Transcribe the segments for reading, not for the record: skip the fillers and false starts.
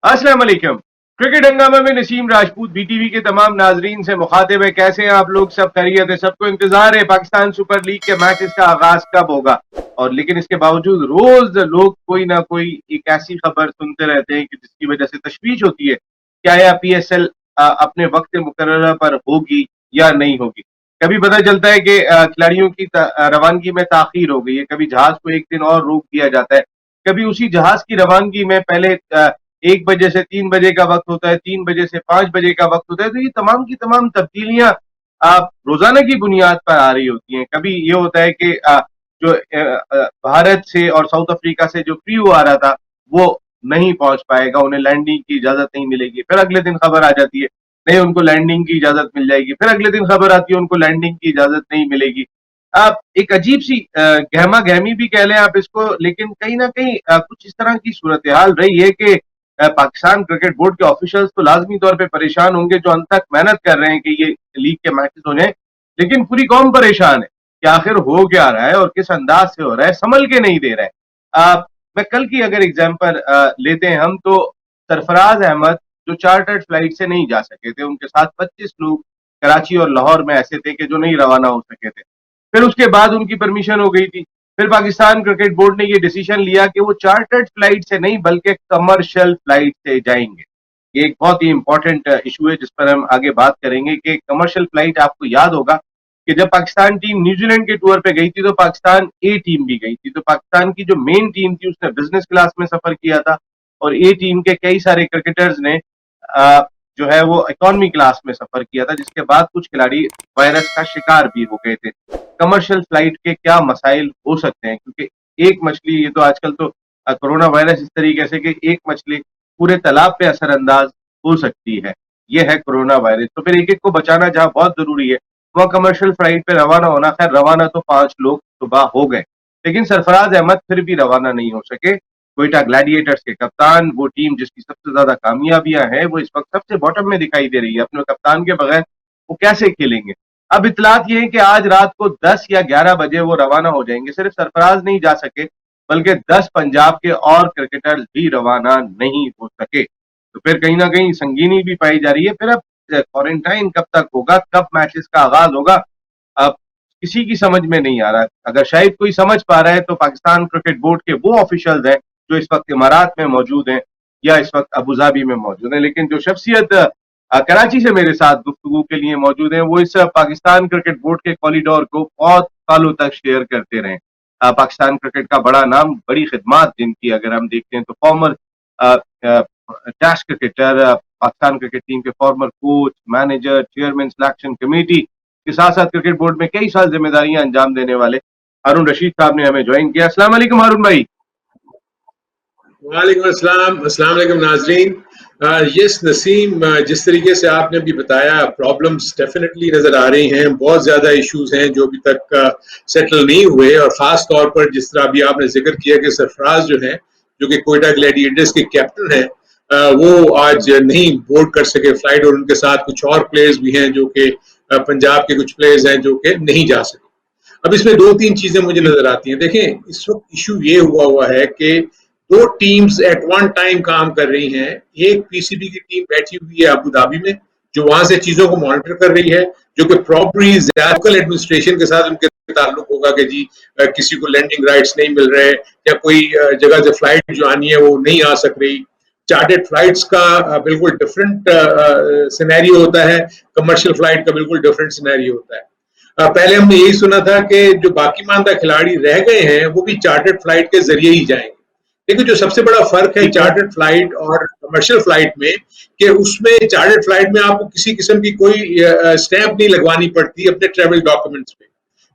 अस्सलाम वालेकुम। क्रिकेट हंगामा में नसीम राजपूत बीटीवी के तमाम नाजरीन से मुखातिब है। कैसे हैं आप लोग? सब खैरियत है? सबको इंतजार है पाकिस्तान सुपर लीग के मैचेस का आगाज कब होगा। और लेकिन इसके बावजूद रोज लोग कोई ना कोई एक ऐसी खबर सुनते रहते हैं कि जिसकी वजह से तशवीश होती है, क्या यह पीएसएल अपने वक्त मुकर्रर पर होगी या नहीं होगी। कभी पता चलता है कि खिलाड़ियों की रवानगी में ताखीर हो गई है, कभी जहाज को एक दिन और रोक दिया जाता है, कभी उसी जहाज की रवानगी में पहले 1 बजे से 3 बजे का वक्त होता है, 3 बजे से 5 बजे का वक्त होता है। तो ये तमाम की तमाम तब्दीलियां आप रोजाना की बुनियाद पर आ रही होती हैं। कभी ये होता है कि जो भारत से और साउथ अफ्रीका से जो क्रू आ रहा था वो नहीं पहुंच पाएगा, उन्हें लैंडिंग की इजाजत नहीं मिलेगी। फिर अगले दिन खबर आ जाती है नहीं, उनको लैंडिंग की इजाजत मिल जाएगी। फिर अगले दिन खबर आती है उनको लैंडिंग की इजाजत नहीं मिलेगी। आप एक अजीब सी गहमा गहमी भी कह लें आप इसको, लेकिन कहीं ना कहीं कुछ इस तरह की सूरत हाल रही है कि पाकिस्तान क्रिकेट बोर्ड के ऑफिशियल्स तो लाजमी तौर पे परेशान होंगे, जो अंत तक मेहनत कर रहे हैं कि ये लीग के मैचेस हो जाए, लेकिन पूरी कौम परेशान है कि आखिर हो क्या रहा है और किस अंदाज से हो रहा है, संभल के नहीं दे रहे हैं। मैं कल की अगर एग्जाम्पल लेते हैं हम, तो सरफराज अहमद जो चार्टर्ड फ्लाइट से नहीं जा सके थे, उनके साथ 25 लोग कराची और लाहौर में ऐसे थे कि जो नहीं रवाना हो सके थे। फिर उसके बाद उनकी परमिशन हो गई थी। फिर पाकिस्तान क्रिकेट बोर्ड ने ये डिसीजन लिया कि वो चार्टर्ड फ्लाइट से नहीं बल्कि कमर्शियल फ्लाइट से जाएंगे। ये एक बहुत ही इंपॉर्टेंट इशू है जिस पर हम आगे बात करेंगे कि कमर्शियल फ्लाइट, आपको याद होगा कि जब पाकिस्तान टीम न्यूजीलैंड के टूर पे गई थी तो पाकिस्तान ए टीम भी गई थी। तो पाकिस्तान की जो मेन टीम थी उसने बिजनेस क्लास में सफर किया था और ए टीम के कई सारे क्रिकेटर्स ने जो है वो इकोनॉमी क्लास में सफर किया था, जिसके बाद कुछ खिलाड़ी वायरस का शिकार भी हो गए थे। कमर्शियल फ्लाइट के क्या मसाइल हो सकते हैं, क्योंकि एक मछली, ये तो आजकल तो कोरोना वायरस इस तरीके से कि एक मछली पूरे तालाब पे असरअंदाज हो सकती है। ये है कोरोना वायरस। तो फिर एक एक को बचाना जहां बहुत जरूरी है, वह कमर्शियल फ्लाइट पे रवाना होना। खैर, रवाना तो 5 लोग सुबह हो गए, लेकिन सरफराज अहमद फिर भी रवाना नहीं हो सके। कोयटा ग्लैडिएटर्स के कप्तान, वो टीम जिसकी सबसे ज्यादा कामयाबियां हैं, वो इस वक्त सबसे बॉटम में दिखाई दे रही है। अपने कप्तान के बगैर वो कैसे खेलेंगे। अब इतलात ये है कि आज रात को 10 या 11 बजे वो रवाना हो जाएंगे। सिर्फ सरफराज नहीं जा सके, बल्कि 10 पंजाब के और क्रिकेटर्स भी रवाना नहीं हो सके। तो फिर कहीं ना कहीं संगीनी भी पाई जा रही है। फिर अब क्वारंटाइन कब तक होगा, कब मैचेस का आगाज होगा, अब किसी की समझ में नहीं आ रहा। अगर शायद कोई समझ पा रहा है तो पाकिस्तान क्रिकेट बोर्ड के वो ऑफिशियल्स हैं जो इस वक्त इमारात में मौजूद हैं या इस वक्त अबूधाबी में मौजूद हैं। लेकिन जो शख्सियत कराची से मेरे साथ गुफ्तगू के लिए मौजूद हैं, वो इस पाकिस्तान क्रिकेट बोर्ड के कॉरिडोर को बहुत सालों तक शेयर करते रहे। पाकिस्तान क्रिकेट का बड़ा नाम, बड़ी खिदमात जिनकी अगर हम देखते हैं तो former test cricketer, Pakistan cricket team के former coach, manager, chairman selection committee के साथ साथ क्रिकेट बोर्ड में कई साल जिम्मेदारियां अंजाम देने वाले हारून रशीद साहब ने हमें ज्वाइन किया। अस्सलाम वालेकुम हारून भाई। वालेकुम अस्सलाम, अस्सलाम वालेकुम नाजरीन। यस नसीम, जिस तरीके से आपने अभी बताया, प्रॉब्लम्स डेफिनेटली नजर आ रही हैं। बहुत ज्यादा इश्यूज हैं जो अभी तक सेटल नहीं हुए, और खास तौर पर जिस तरह अभी आपने जिक्र किया कि सरफराज जो है, जो कि कोयटा ग्लैडिएटर्स के कैप्टन है, वो आज नहीं बोर्ड कर सके फ्लाइट, और उनके साथ कुछ और प्लेयर्स भी हैं जो कि पंजाब के कुछ प्लेयर्स हैं जो कि नहीं जा सके। अब इसमें दो तीन चीजें मुझे नजर आती हैं। देखें, इस वक्त इशू ये हुआ है कि दो टीम्स एट वन टाइम काम कर रही हैं। एक पीसीबी की टीम बैठी हुई है अबू धाबी में, जो वहां से चीजों को मॉनिटर कर रही है, जो कि प्रॉपर्टी लोकल एडमिनिस्ट्रेशन के साथ उनके ताल्लुक होगा कि जी किसी को लैंडिंग राइट्स नहीं मिल रहे, या कोई जगह से फ्लाइट जो आनी है वो नहीं आ सक रही। चार्टेड फ्लाइट्स का बिल्कुल डिफरेंट सिनेरियो होता है, कमर्शियल फ्लाइट का बिल्कुल डिफरेंट सिनेरियो होता है। पहले हमने यही सुना था कि जो बाकी मानदा खिलाड़ी रह गए हैं वो भी चार्टर्ड फ्लाइट के जरिए ही जाएंगे। लेकिन जो सबसे बड़ा फर्क है चार्टर्ड फ्लाइट और कमर्शियल फ्लाइट में, कि उसमें चार्टर्ड फ्लाइट में आपको किसी किस्म की कोई स्टैंप नहीं लगवानी पड़ती अपने ट्रेवल डॉक्यूमेंट्स पे।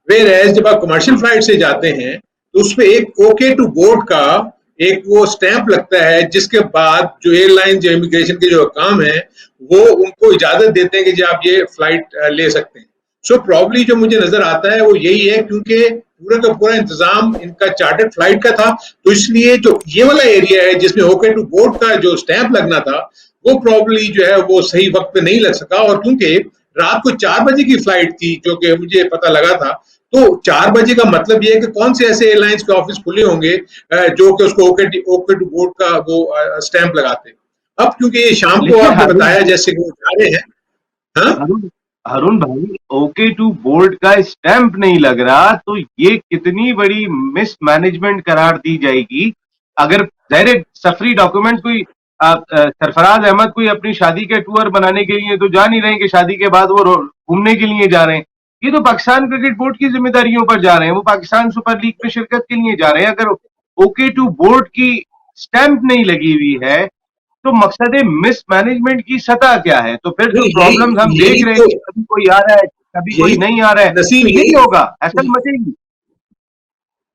वेयर एज जब आप कमर्शियल फ्लाइट से जाते हैं तो उसमें एक ओके टू बोर्ड का एक वो स्टैंप लगता है, जिसके बाद जो एयरलाइन जो इमिग्रेशन के जो काम है वो उनको इजाजत देते हैं कि जी आप ये फ्लाइट ले सकते हैं। सो प्रॉब्ली जो मुझे नजर आता है वो यही है, क्योंकि पूरा का पूरा इंतजाम इनका चार्टर्ड फ्लाइट का था, तो इसलिए जो ये वाला एरिया है जिसमें ओके टू बोर्ड का जो स्टैंप लगना था, वो प्रॉब्ली जो है वो सही वक्त पे नहीं लग सका। और क्योंकि रात को 4 बजे की फ्लाइट थी, जो कि मुझे पता लगा था, तो 4 बजे का मतलब ये है कि कौन से ऐसे एयरलाइंस के ऑफिस खुले होंगे जो कि उसको ओके टू बोर्ड का वो स्टैंप लगाते हैं। अब क्योंकि ये शाम को लेकिन आपने बताया जैसे कि वो जा रहे हैं। हाँ, हरुण हरुण भाई, ओके टू बोर्ड का स्टैंप नहीं लग रहा तो ये कितनी बड़ी मिसमैनेजमेंट करार दी जाएगी। अगर जाहिर सफरी डॉक्यूमेंट कोई सरफराज अहमद कोई अपनी शादी के टूर बनाने के लिए तो जा नहीं रहे कि शादी के बाद वो घूमने के लिए जा रहे हैं। ये तो पाकिस्तान क्रिकेट बोर्ड की जिम्मेदारियों पर जा रहे हैं, वो पाकिस्तान सुपर लीग में शिरकत के लिए जा रहे हैं। अगर ओके टू बोर्ड की स्टैंप नहीं लगी हुई है तो मकसद मिसमैनेजमेंट की सतह क्या है? तो फिर जो नहीं प्रॉब्लम्स हम यही देख यही रहे हैं तो कि कभी कोई आ रहा है, कभी कोई यही नहीं आ रहा है, नसीम तो यही यही होगा, असल मचेगी।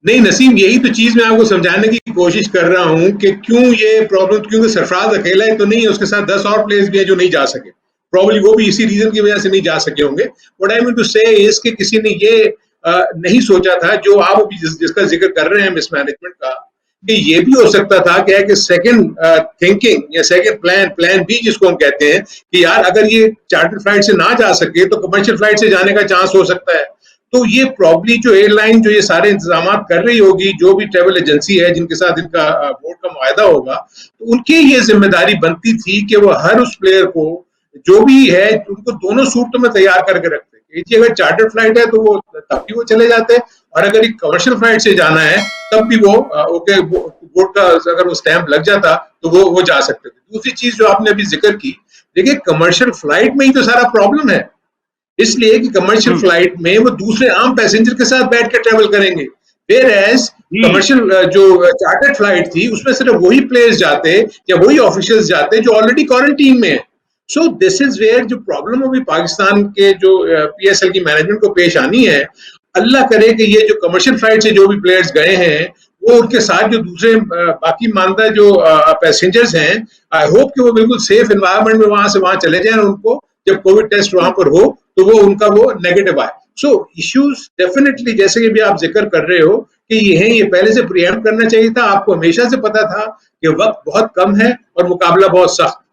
नहीं नसीम, यही तो चीज मैं आपको समझाने की कोशिश कर रहा हूं कि क्यों ये प्रॉब्लम, क्योंकि सरफराज अकेला ही तो नहीं है, उसके साथ 10 और प्लेयर्स भी हैं जो नहीं जा सके। प्रॉब्ली वो भी इसी रीजन की वजह से नहीं जा सके होंगे। व्हाट आई मीन टू से इज कि किसी ने ये नहीं सोचा था जो आप अभी जिसका जिक्र कर रहे हैं मिसमैनेजमेंट का, कि ये भी हो सकता था क्या है कि सेकंड थिंकिंग या सेकंड प्लान बी जिसको हम कहते हैं, कि यार अगर ये चार्टर्ड फ्लाइट से ना जा सके तो कमर्शियल फ्लाइट से जाने का चांस हो सकता है। तो ये प्रॉब्ली जो एयरलाइन जो ये सारे इंतजाम कर रही होगी, जो भी ट्रेवल एजेंसी है जिनके साथ इनका बोर्ड का मुआहदा होगा, तो उनकी ये जिम्मेदारी बनती थी कि वो हर उस प्लेयर को जो भी है उनको दोनों सूट में तैयार करके रखते हैं कि अगर चार्टर्ड फ्लाइट है तो वो तब भी वो चले जाते हैं, और अगर एक कमर्शियल फ्लाइट से जाना है तब भी वो ओके बोर्ड का अगर वो स्टैंप लग जाता तो वो जा सकते थे। दूसरी चीज जो आपने अभी जिक्र की, देखिए कमर्शियल फ्लाइट में ही तो सारा प्रॉब्लम है, इसलिए कि कमर्शियल हम्म, फ्लाइट में वो दूसरे आम पैसेंजर के साथ बैठ के ट्रेवल करेंगे, वेयर एज जी। कमर्शियल जो चार्टर्ड फ्लाइट थी उसमें सिर्फ वही प्लेयर्स जाते या वही ऑफिशियल्स जाते जो ऑलरेडी क्वारंटीन में है। सो दिस इज वेयर जो प्रॉब्लम अभी पाकिस्तान के जो पीएसएल की मैनेजमेंट को पेश आनी है। अल्लाह करे कि ये जो कमर्शियल फ्लाइट से जो भी प्लेयर्स गए हैं वो उनके साथ जो दूसरे बाकी मानदा जो पैसेंजर्स हैं, आई होप कि वो बिल्कुल सेफ एनवायरनमेंट में वहां से वहां चले जाएं, उनको जब कोविड टेस्ट वहां पर हो तो वो उनका वो नेगेटिव आए। सो इश्यूज डेफिनेटली जैसे कि भी आप जिक्र कर रहे हो कि ये है, ये पहले से प्रिएम्प्ट करना चाहिए था, आपको हमेशा से पता था कि वक्त बहुत कम है और मुकाबला बहुत सख्त।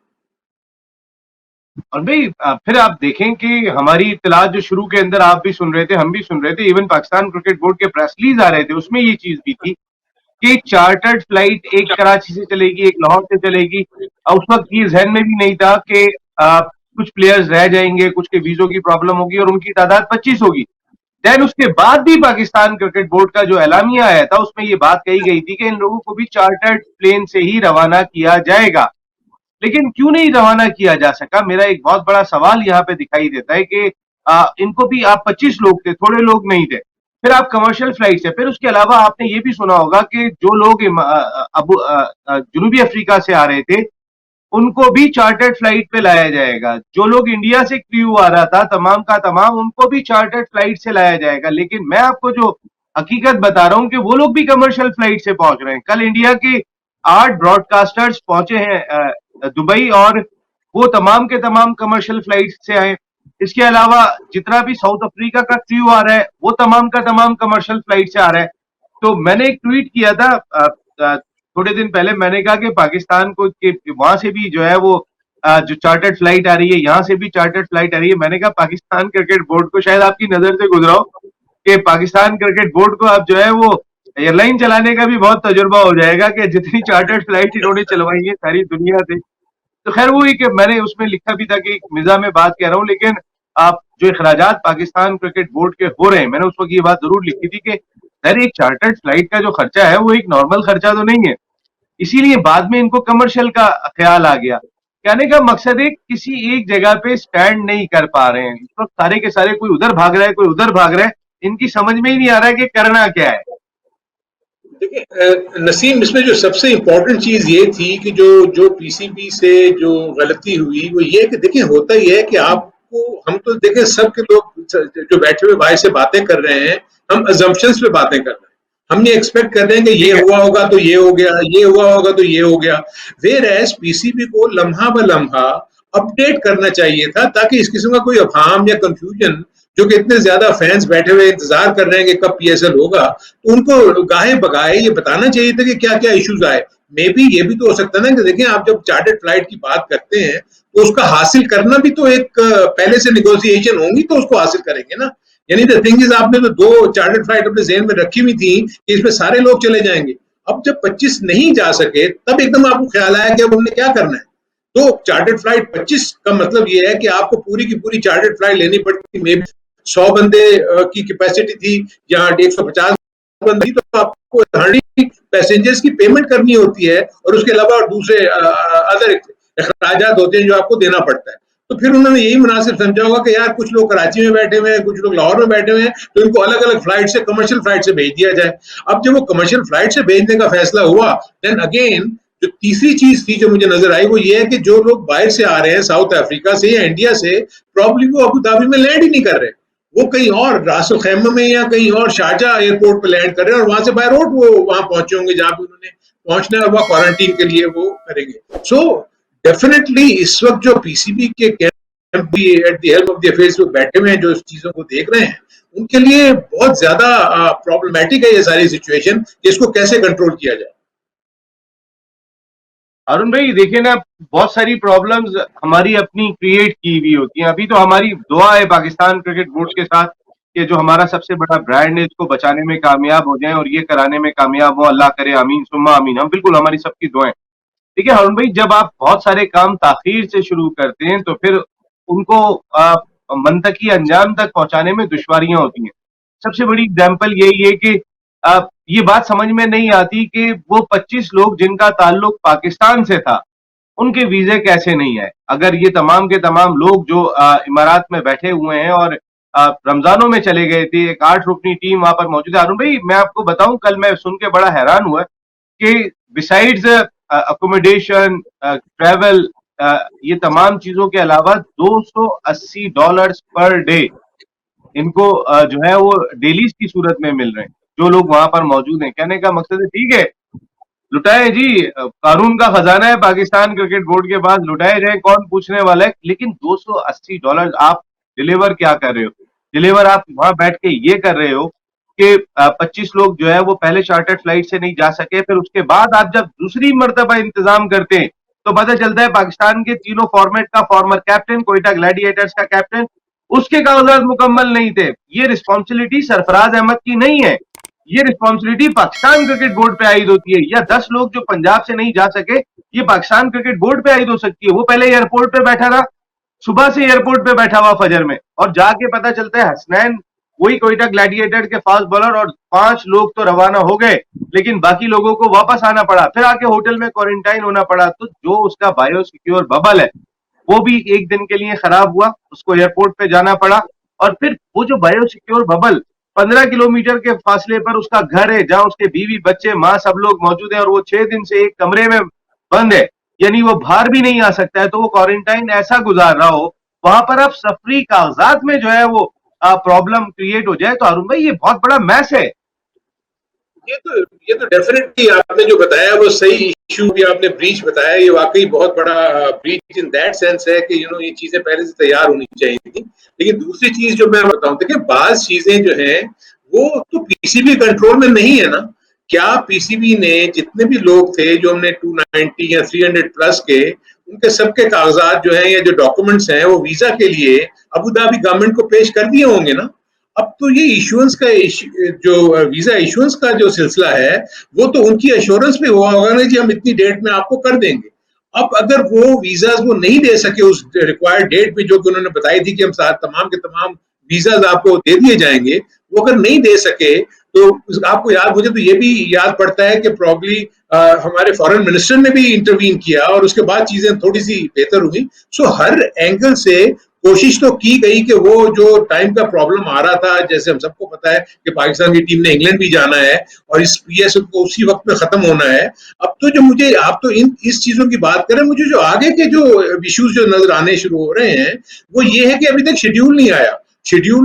और भाई फिर आप देखें कि हमारी इत्तलात जो शुरू के अंदर आप भी सुन रहे थे, हम भी सुन रहे थे, इवन पाकिस्तान क्रिकेट बोर्ड के प्रेस रिलीज आ रहे थे, उसमें ये चीज भी थी कि चार्टर्ड फ्लाइट एक कराची से चलेगी, एक लाहौर से चलेगी। उस वक्त ये जहन में भी नहीं था कि कुछ प्लेयर्स रह जाएंगे, कुछ के वीजों की प्रॉब्लम होगी और उनकी तादाद 25 होगी। देन उसके बाद भी पाकिस्तान क्रिकेट बोर्ड का जो एलामिया आया था उसमें ये बात कही गई थी कि इन लोगों को भी चार्टर्ड प्लेन से ही रवाना किया जाएगा। लेकिन क्यों नहीं रवाना किया जा सका? मेरा एक बहुत बड़ा सवाल यहाँ पे दिखाई देता है कि इनको भी आप 25 लोग थे, थोड़े लोग नहीं थे, फिर आप कमर्शियल फ्लाइट से, फिर उसके अलावा आपने ये भी सुना होगा कि जो लोग जनूबी अफ्रीका से आ रहे थे उनको भी चार्टर्ड फ्लाइट पे लाया जाएगा। जो लोग इंडिया से क्रू आ रहा था तमाम का तमाम, उनको भी चार्टर्ड फ्लाइट से लाया जाएगा। लेकिन मैं आपको जो हकीकत बता रहा हूं कि वो लोग भी कमर्शियल फ्लाइट से पहुंच रहे हैं। कल इंडिया के 8 ब्रॉडकास्टर्स पहुंचे हैं दुबई, और वो तमाम के तमाम कमर्शियल फ्लाइट से आए। इसके अलावा जितना भी साउथ अफ्रीका का क्रू आ रहा है वो तमाम का तमाम कमर्शियल फ्लाइट से आ रहा है। तो मैंने एक ट्वीट किया था थोड़े दिन पहले, मैंने कहा कि पाकिस्तान को कि वहां से भी जो है वो जो चार्टर्ड फ्लाइट आ रही है, यहां से भी चार्टर्ड फ्लाइट आ रही है। मैंने कहा पाकिस्तान क्रिकेट बोर्ड को शायद आपकी नजर से गुजरा हो कि पाकिस्तान क्रिकेट बोर्ड को अब जो है वो एयरलाइन चलाने का भी बहुत तजुर्बा हो जाएगा कि जितनी चार्टर्ड फ्लाइट इन्होंने चलवाई है सारी दुनिया से। तो खैर वो ही कि मैंने उसमें लिखा भी था कि एक मिजा में बात कह रहा हूँ, लेकिन आप जो अखराजात पाकिस्तान क्रिकेट बोर्ड के हो रहे हैं, मैंने उस वक्त ये बात जरूर लिखी थी कि सर एक चार्टर्ड फ्लाइट का जो खर्चा है वो एक नॉर्मल खर्चा तो नहीं है। इसीलिए बाद में इनको कमर्शियल का ख्याल आ गया। कहने का मकसद है किसी एक जगह पे स्टैंड नहीं कर पा रहे हैं इस वक्त, सारे के सारे कोई उधर भाग रहा है, कोई उधर भाग रहा है। इनकी समझ में ही नहीं आ रहा है कि करना क्या है। देखिए नसीम, इसमें जो सबसे इम्पोर्टेंट चीज ये थी कि जो जो पीसीबी से जो गलती हुई वो ये कि देखिए होता ही है कि आपको, हम तो देखें सबके लोग जो बैठे हुए भाई से बातें कर रहे हैं, हम अजम्पशंस पे बातें कर रहे हैं। हम ये एक्सपेक्ट कर रहे हैं कि ये ठीक है। हुआ होगा तो ये हो गया, ये हुआ होगा तो ये हो गया। वेयर एज पीसीबी को लम्हा ब लम्हा अपडेट करना चाहिए था, ताकि इस किस्म का कोई अफहाम या कंफ्यूजन, जो कि इतने ज्यादा फैंस बैठे हुए इंतजार कर रहे हैं कि कब पीएसएल होगा, तो उनको गाहे बगाए ये बताना चाहिए था कि क्या क्या इश्यूज आए। मे बी ये भी तो हो सकता है ना कि देखिए आप जब चार्टर्ड फ्लाइट की बात करते हैं तो उसका हासिल करना भी तो एक पहले से निगोशिएशन होंगी तो उसको हासिल करेंगे ना। यानी द थिंग इज, आपने तो 2 चार्टर्ड फ्लाइट अपने जेहन में रखी हुई थी कि इसमें सारे लोग चले जाएंगे। अब जब 25 नहीं जा सके तब एकदम आपको ख्याल आया कि अब हमने क्या करना है। तो चार्टर्ड फ्लाइट 25 का मतलब ये है कि आपको पूरी की पूरी चार्टर्ड फ्लाइट लेनी पड़ती। मे 100 बंदे की कैपेसिटी थी, यहाँ 150 बंदी, तो आपको 100 पैसेंजर्स की पेमेंट करनी होती है और उसके अलावा दूसरे अदर अखराजात होते हैं जो आपको देना पड़ता है। तो फिर उन्होंने यही मुनासिब समझा होगा कि यार कुछ लोग कराची में बैठे हुए हैं, कुछ लोग लाहौर में बैठे हुए हैं, तो इनको अलग अलग फ्लाइट से, कमर्शियल फ्लाइट से भेज दिया जाए। अब जब वो कमर्शियल फ्लाइट से भेजने का फैसला हुआ, देन अगेन जो तीसरी चीज थी जो मुझे नजर आई वो ये है कि जो लोग बाहर से आ रहे हैं, साउथ अफ्रीका से या इंडिया से, प्रॉब्ली वो अबू धाबी में लैंड ही नहीं कर रहे, वो कहीं और रासुल खैमा में या कहीं और शारजा एयरपोर्ट पे लैंड कर रहे हैं और वहां से बाय रोड वो वहां पहुंचे होंगे जहां पे उन्होंने पहुंचना है और वह क्वारंटीन के लिए वो करेंगे। सो डेफिनेटली इस वक्त जो पीसीबी के कैंप भी at the help of the affairs में बैठे हुए हैं, जो इस चीजों को देख रहे हैं, उनके लिए बहुत ज्यादा प्रॉब्लमेटिक है ये सारी सिचुएशन, इसको कैसे कंट्रोल किया जाए। अरुण भाई देखिए ना, बहुत सारी प्रॉब्लम्स हमारी अपनी क्रिएट की हुई होती हैं। अभी तो हमारी दुआ है पाकिस्तान क्रिकेट बोर्ड के साथ कि जो हमारा सबसे बड़ा ब्रांड है इसको बचाने में कामयाब हो जाए और ये कराने में कामयाब हो, अल्लाह करे, आमीन सुम्मा आमीन। हम बिल्कुल, हमारी सबकी दुआएं। देखिए अरुण भाई, जब आप बहुत सारे काम ताखीर से शुरू करते हैं तो फिर उनको मंतकी अंजाम तक पहुंचाने में दुश्वारियां होती हैं। सबसे बड़ी एग्जाम्पल यही है कि ये बात समझ में नहीं आती कि वो 25 लोग जिनका ताल्लुक पाकिस्तान से था, उनके वीजे कैसे नहीं आए। अगर ये तमाम के तमाम लोग जो इमारात में बैठे हुए हैं और रमजानों में चले गए थे, एक 8 रुकनी टीम वहां पर मौजूद है। अरुण भाई मैं आपको बताऊं, कल मैं सुन के बड़ा हैरान हुआ कि बिसाइड्स अकोमोडेशन, ट्रैवल, ये तमाम चीजों के अलावा $280 पर डे इनको जो है वो डेलीज की सूरत में मिल रहे हैं जो लोग वहां पर मौजूद हैं। कहने का मकसद है, ठीक है लुटाए जी, कानून का खजाना है पाकिस्तान क्रिकेट बोर्ड के पास, लुटाए जाए, कौन पूछने वाला है, लेकिन $280 आप डिलीवर क्या कर रहे हो? डिलीवर आप वहां बैठ के ये कर रहे हो कि 25 लोग जो है वो पहले चार्टर्ड फ्लाइट से नहीं जा सके, फिर उसके बाद आप जब दूसरी मर्तबा इंतजाम करते हैं तो पता चलता है पाकिस्तान के तीनों फॉर्मेट का फॉर्मर कैप्टन, कोयटा ग्लैडिएटर्स का कैप्टन, उसके कागजात मुकम्मल नहीं थे। ये रिस्पॉन्सिबिलिटी सरफराज अहमद की नहीं है, ये रिस्पॉन्सिबिलिटी पाकिस्तान क्रिकेट बोर्ड पे आयद होती है। या 10 लोग जो पंजाब से नहीं जा सके, ये पाकिस्तान क्रिकेट बोर्ड पे आयद हो सकती है। वो पहले एयरपोर्ट पे बैठा था, सुबह से एयरपोर्ट पे बैठा हुआ फजर में, और जाके पता चलता है हसनैन वही कोयटा ग्लैडिएटर के फास्ट बॉलर, और 5 लोग तो रवाना हो गए लेकिन बाकी लोगों को वापस आना पड़ा, फिर आके होटल में क्वारंटाइन होना पड़ा। तो जो उसका बायो सिक्योर बबल है वो भी एक दिन के लिए खराब हुआ, उसको एयरपोर्ट पे जाना पड़ा। और फिर वो जो बायो सिक्योर बबल 15 किलोमीटर के फासले पर उसका घर है जहां उसके बीवी बच्चे मां सब लोग मौजूद हैं और वो 6 दिन से एक कमरे में बंद है, यानी वो बाहर भी नहीं आ सकता है, तो वो क्वारंटाइन ऐसा गुजार रहा हो, वहां पर अब सफरी कागजात में जो है वो प्रॉब्लम क्रिएट हो जाए, तो अरुण भाई ये बहुत बड़ा मैस है। ये तो डेफिनेटली आपने जो बताया वो सही इशू भी आपने ब्रीच बताया, ये वाकई बहुत बड़ा ब्रीच इन दैट सेंस है कि ये चीजें पहले से तैयार होनी चाहिए थी। लेकिन दूसरी चीज जो मैं बताऊं, देखिए बाज चीजें जो हैं वो तो पीसीबी कंट्रोल में नहीं है ना। क्या पीसीबी ने जितने भी लोग थे जो हमने 290 या 300 प्लस के, उनके सबके कागजात जो हैं या जो डॉक्यूमेंट्स हैं वो वीजा के लिए अबू धाबी गवर्नमेंट को पेश कर दिए होंगे ना। अब तो ये इश्यूएंस का जो वीजा इश्यूएंस का जो सिलसिला है वो तो उनकी एश्योरेंस पे हुआ होगा ना जी, हम इतनी डेट में आपको कर देंगे। अब अगर वो वीजाज वो नहीं दे सके उस रिक्वायर्ड डेट पे जो कि उन्होंने बताई थी कि हम तमाम के तमाम वीजाज आपको दे दिए जाएंगे, वो अगर नहीं दे सके तो आपको याद, मुझे तो ये भी याद पड़ता है कि प्रॉब्ली हमारे फॉरेन मिनिस्टर ने भी इंटरवीन किया और उसके बाद चीजें थोड़ी सी बेहतर हुई। सो हर एंगल से कोशिश तो की गई कि वो जो टाइम का प्रॉब्लम आ रहा था, जैसे हम सबको पता है कि पाकिस्तान की टीम ने इंग्लैंड भी जाना है और इस पीएसएल को उसी वक्त में खत्म होना है। अब तो जो मुझे, आप तो इस चीजों की बात करें, मुझे जो आगे के जो इश्यूज जो नजर आने शुरू हो रहे हैं वो ये है कि अभी तक शेड्यूल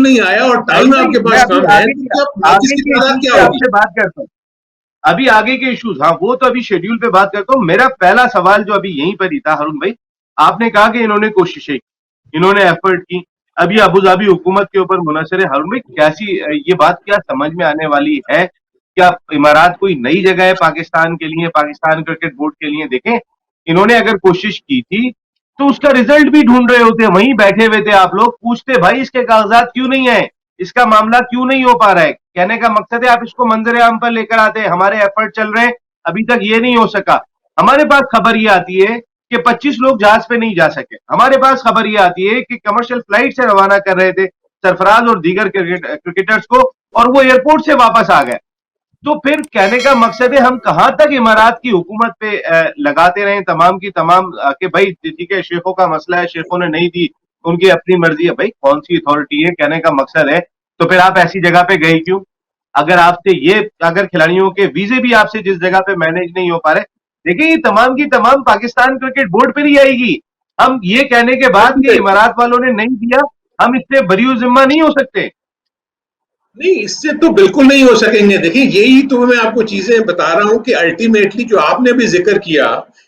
नहीं आया और टाइम आपके पास कम है, आगे की के तादाद इश्यूज क्या पे होगी। आपसे बात करता हूँ, अभी आगे के इश्यूज, हाँ वो तो अभी शेड्यूल पे बात करता हूँ। मेरा पहला सवाल जो अभी यहीं पर ही था हरुण भाई, आपने कहा कि इन्होंने कोशिशें की, इन्होंने एफर्ट की, अभी अबू धाबी हुकूमत के ऊपर मुनसर है। हरुण भाई कैसी ये बात क्या समझ में आने वाली है? क्या इमारात कोई नई जगह है पाकिस्तान के लिए, पाकिस्तान क्रिकेट बोर्ड के लिए? देखें, इन्होंने अगर कोशिश की थी तो उसका रिजल्ट भी ढूंढ रहे होते, वहीं बैठे हुए थे आप लोग, पूछते भाई इसके कागजात क्यों नहीं है, इसका मामला क्यों नहीं हो पा रहा है। कहने का मकसद है आप इसको मंजर आम पर लेकर आते हैं, हमारे एफर्ट चल रहे हैं, अभी तक ये नहीं हो सका। हमारे पास खबर ये आती है कि 25 लोग जहाज पे नहीं जा सके। हमारे पास खबर ये आती है कि कमर्शियल फ्लाइट से रवाना कर रहे थे सरफराज और दीगर क्रिकेटर्स को, और वो एयरपोर्ट से वापस आ गए। तो फिर कहने का मकसद है हम कहां तक इमारात की हुकूमत पे लगाते रहे तमाम की तमाम कि भाई ठीक है शेखों का मसला है, शेखों ने नहीं दी, उनकी अपनी मर्जी है। भाई कौन सी अथॉरिटी है, कहने का मकसद है तो फिर आप ऐसी जगह पे गए क्यों? अगर आपसे ये, अगर खिलाड़ियों के वीजे भी आपसे जिस जगह पे मैनेज नहीं हो पा रहे, देखिए ये तमाम की तमाम पाकिस्तान क्रिकेट बोर्ड पर ही आएगी। हम ये कहने के बाद कि इमारात वालों ने नहीं दिया, हम इससे बरी जिम्मा नहीं हो सकते। नहीं, इससे तो बिल्कुल नहीं हो सकेंगे। देखिए, यही तो मैं आपको चीजें बता रहा हूं कि अल्टीमेटली जो आपने भी जिक्र किया,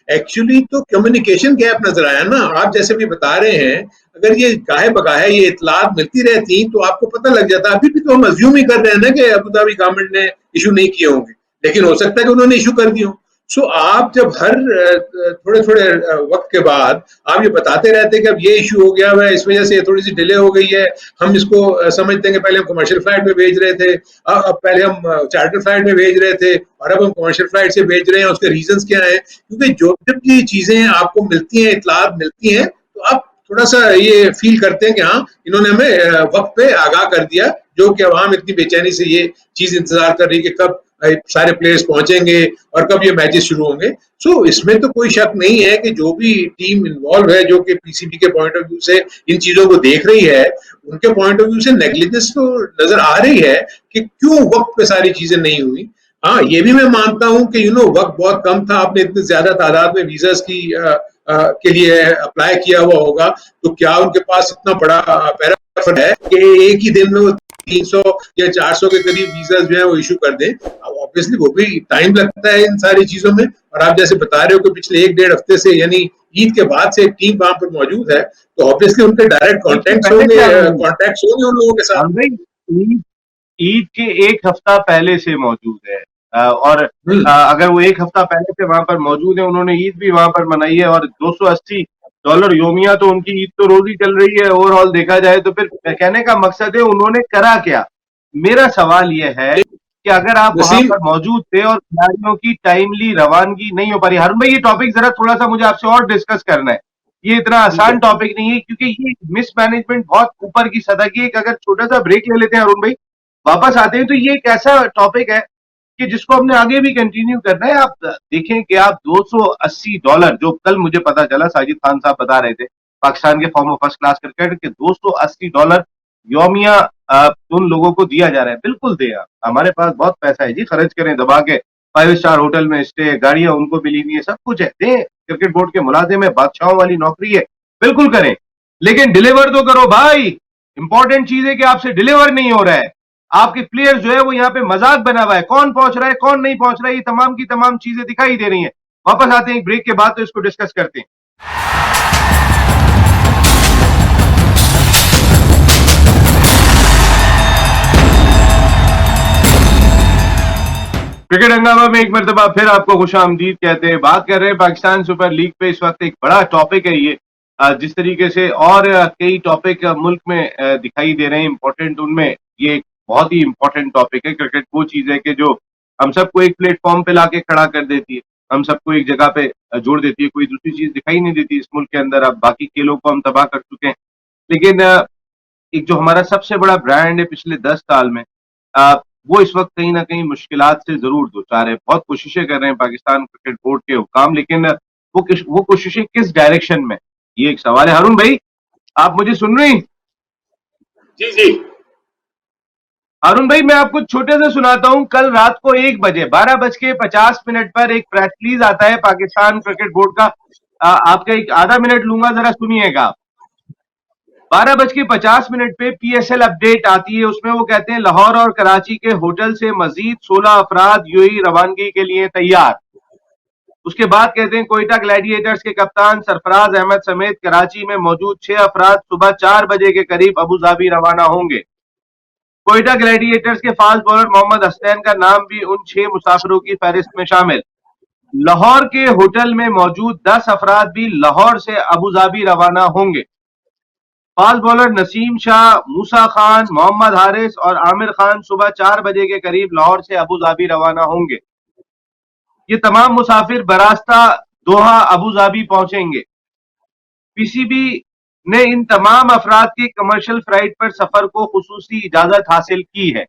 एक्चुअली तो कम्युनिकेशन गैप नजर आया ना। आप जैसे भी बता रहे हैं, अगर ये गाहे बगाहे ये इतलात मिलती रहती तो आपको पता लग जाता। अभी भी तो हम अज्यूम ही कर रहे हैं ना कि अबू धाबी गवर्नमेंट ने इशू नहीं किए होंगे, लेकिन हो सकता है कि उन्होंने इशू कर दिए हों। सो आप जब हर थोड़े थोड़े वक्त के बाद आप ये बताते रहते हैं कि अब ये इशू हो गया है, इस वजह से थोड़ी सी डिले हो गई है, हम इसको समझते हैं कि पहले हम कमर्शियल फ्लाइट में भेज रहे थे, अब पहले हम चार्टर फ्लाइट में भेज रहे थे और अब हम कमर्शियल फ्लाइट से भेज रहे हैं। उसके रीजंस क्या है? क्योंकि जो जब ये चीजें आपको मिलती हैं, इतलात मिलती हैं, तो आप थोड़ा सा ये फील करते हैं कि हाँ, इन्होंने हमें वक्त पे आगाह कर दिया, जो कि अवाम इतनी बेचैनी से ये चीज इंतजार कर रही है कि कब सारे प्लेयर्स पहुंचेंगे और कब ये मैचेस शुरू होंगे। सो इसमें तो कोई शक नहीं है कि जो भी टीम इन्वॉल्व है, जो कि पीसीबी के पॉइंट ऑफ व्यू से इन चीजों को देख रही है, उनके पॉइंट ऑफ व्यू से नेग्लिजेंस तो नजर आ रही है कि क्यों वक्त पे सारी चीजें नहीं हुई। हाँ, ये भी मैं मानता हूं कि वक्त बहुत कम था, आपने इतनी ज्यादा तादाद में वीजास की के लिए अप्लाई किया हुआ होगा, तो क्या उनके पास इतना बड़ा पैराफर है कि एक ही दिन में वो 300 या 400 के करीब वीजा जो है वो इशू कर दें? ऑब्वियसली वो भी टाइम लगता है इन सारी चीजों में। और आप जैसे बता रहे हो कि पिछले 1-1.5 हफ्ते से, यानी ईद के बाद से एक टीम वहां पर मौजूद है, तो ऑब्वियसली उनके डायरेक्ट कॉन्टेक्ट होंगे उन लोगों के साथ। ईद ईद के एक हफ्ता पहले से मौजूद है, और अगर वो एक हफ्ता पहले से वहां पर मौजूद है, उन्होंने ईद भी वहां पर मनाई है, और $280 योमिया तो उनकी ईद तो रोज ही चल रही है ओवरऑल देखा जाए। तो फिर कहने का मकसद है उन्होंने करा क्या? मेरा सवाल यह है कि अगर आप वहां नसीम, पर मौजूद थे और खिलाड़ियों की टाइमली रवानगी नहीं हो पा रही। हारून भाई ये टॉपिक जरा थोड़ा सा मुझे आपसे और डिस्कस करना है, ये इतना आसान टॉपिक नहीं है, क्योंकि ये मिसमैनेजमेंट बहुत ऊपर की सतह की। एक अगर छोटा सा ब्रेक ले लेते हैं अरुण भाई, वापस आते हैं, तो ये एक ऐसा टॉपिक है कि जिसको हमने आगे भी कंटिन्यू करना है। आप देखें कि आप $280, जो कल मुझे पता चला, साजिद खान साहब बता रहे थे, पाकिस्तान के फॉर्मर फर्स्ट क्लास क्रिकेटर, के $280 योमिया उन लोगों को दिया जा रहा है। बिल्कुल दें, आप, हमारे पास बहुत पैसा है जी, खर्च करें दबा के, 5 स्टार होटल में स्टे, गाड़ियां उनको भी लेनी है, सब कुछ है, दें। क्रिकेट बोर्ड के मुलाजिम है, बादशाहों वाली नौकरी है, बिल्कुल करें, लेकिन डिलीवर तो करो भाई। इंपॉर्टेंट चीज है कि आपसे डिलीवर नहीं हो रहा है, आपके प्लेयर जो है वो यहाँ पे मजाक बना हुआ है, कौन पहुंच रहा है कौन नहीं पहुंच रहा है, ये तमाम की तमाम चीजें दिखाई दे रही हैं। वापस आते हैं एक ब्रेक के बाद, तो इसको डिस्कस करते हैं। क्रिकेट हंगामा में एक मरतबा फिर आपको खुशामदीद कहते हैं। बात कर रहे हैं पाकिस्तान सुपर लीग पे। इस वक्त एक बड़ा टॉपिक है ये, जिस तरीके से और कई टॉपिक मुल्क में दिखाई दे रहे हैं इंपॉर्टेंट, उनमें ये एक बहुत ही इंपॉर्टेंट टॉपिक है। क्रिकेट वो चीज है कि जो हम सबको एक प्लेटफॉर्म पे लाके खड़ा कर देती है, हम सबको एक जगह पे जोड़ देती है, कोई दूसरी चीज दिखाई नहीं देती इस मुल्क के अंदर। अब बाकी खेलों को हम तबाह कर चुके हैं, लेकिन एक जो हमारा सबसे बड़ा ब्रांड है पिछले 10 साल में, वो इस वक्त कहीं ना कहीं मुश्किलात से जरूर दो चार है। बहुत कोशिशें कर रहे हैं पाकिस्तान क्रिकेट बोर्ड के हुकाम, लेकिन वो कोशिशें किस डायरेक्शन में, ये एक सवाल है। हारून भाई, आप मुझे सुन रही? जी जी। हारून भाई, मैं आपको छोटे से सुनाता हूं। कल रात को 1 बजे 12:50 पर एक प्रेस रिलीज आता है पाकिस्तान क्रिकेट बोर्ड का। आपका एक आधा मिनट लूंगा, जरा सुनिएगा। 12:50 पे पीएसएल अपडेट आती है। उसमें वो कहते हैं लाहौर और कराची के होटल से मजीद 16 अफराद यूएई रवानगी के लिए तैयार। उसके बाद कहते हैं कोयटा ग्लैडिएटर्स के कप्तान सरफराज अहमद समेत कराची में मौजूद 6 अफराद सुबह 4 बजे के करीब अबू धाबी रवाना होंगे। कोयटा ग्लैडिएटर्स के फास्ट बॉलर मोहम्मद हसनैन का नाम भी उन 6 मुसाफिरों की फहरिस्त में शामिल। लाहौर के होटल में मौजूद 10 अफराद भी लाहौर से अबू धाबी रवाना होंगे। फास्ट बॉलर नसीम शाह, मूसा खान, मोहम्मद हारिस और आमिर खान सुबह 4 बजे के करीब लाहौर से अबू धाबी रवाना होंगे। ये तमाम मुसाफिर बरास्ता दोहा अबू धाबी पहुंचेंगे। पीसीबी ने इन तमाम अफराद की कमर्शियल फ्लाइट पर सफर को खुसूसी इजाजत हासिल की है।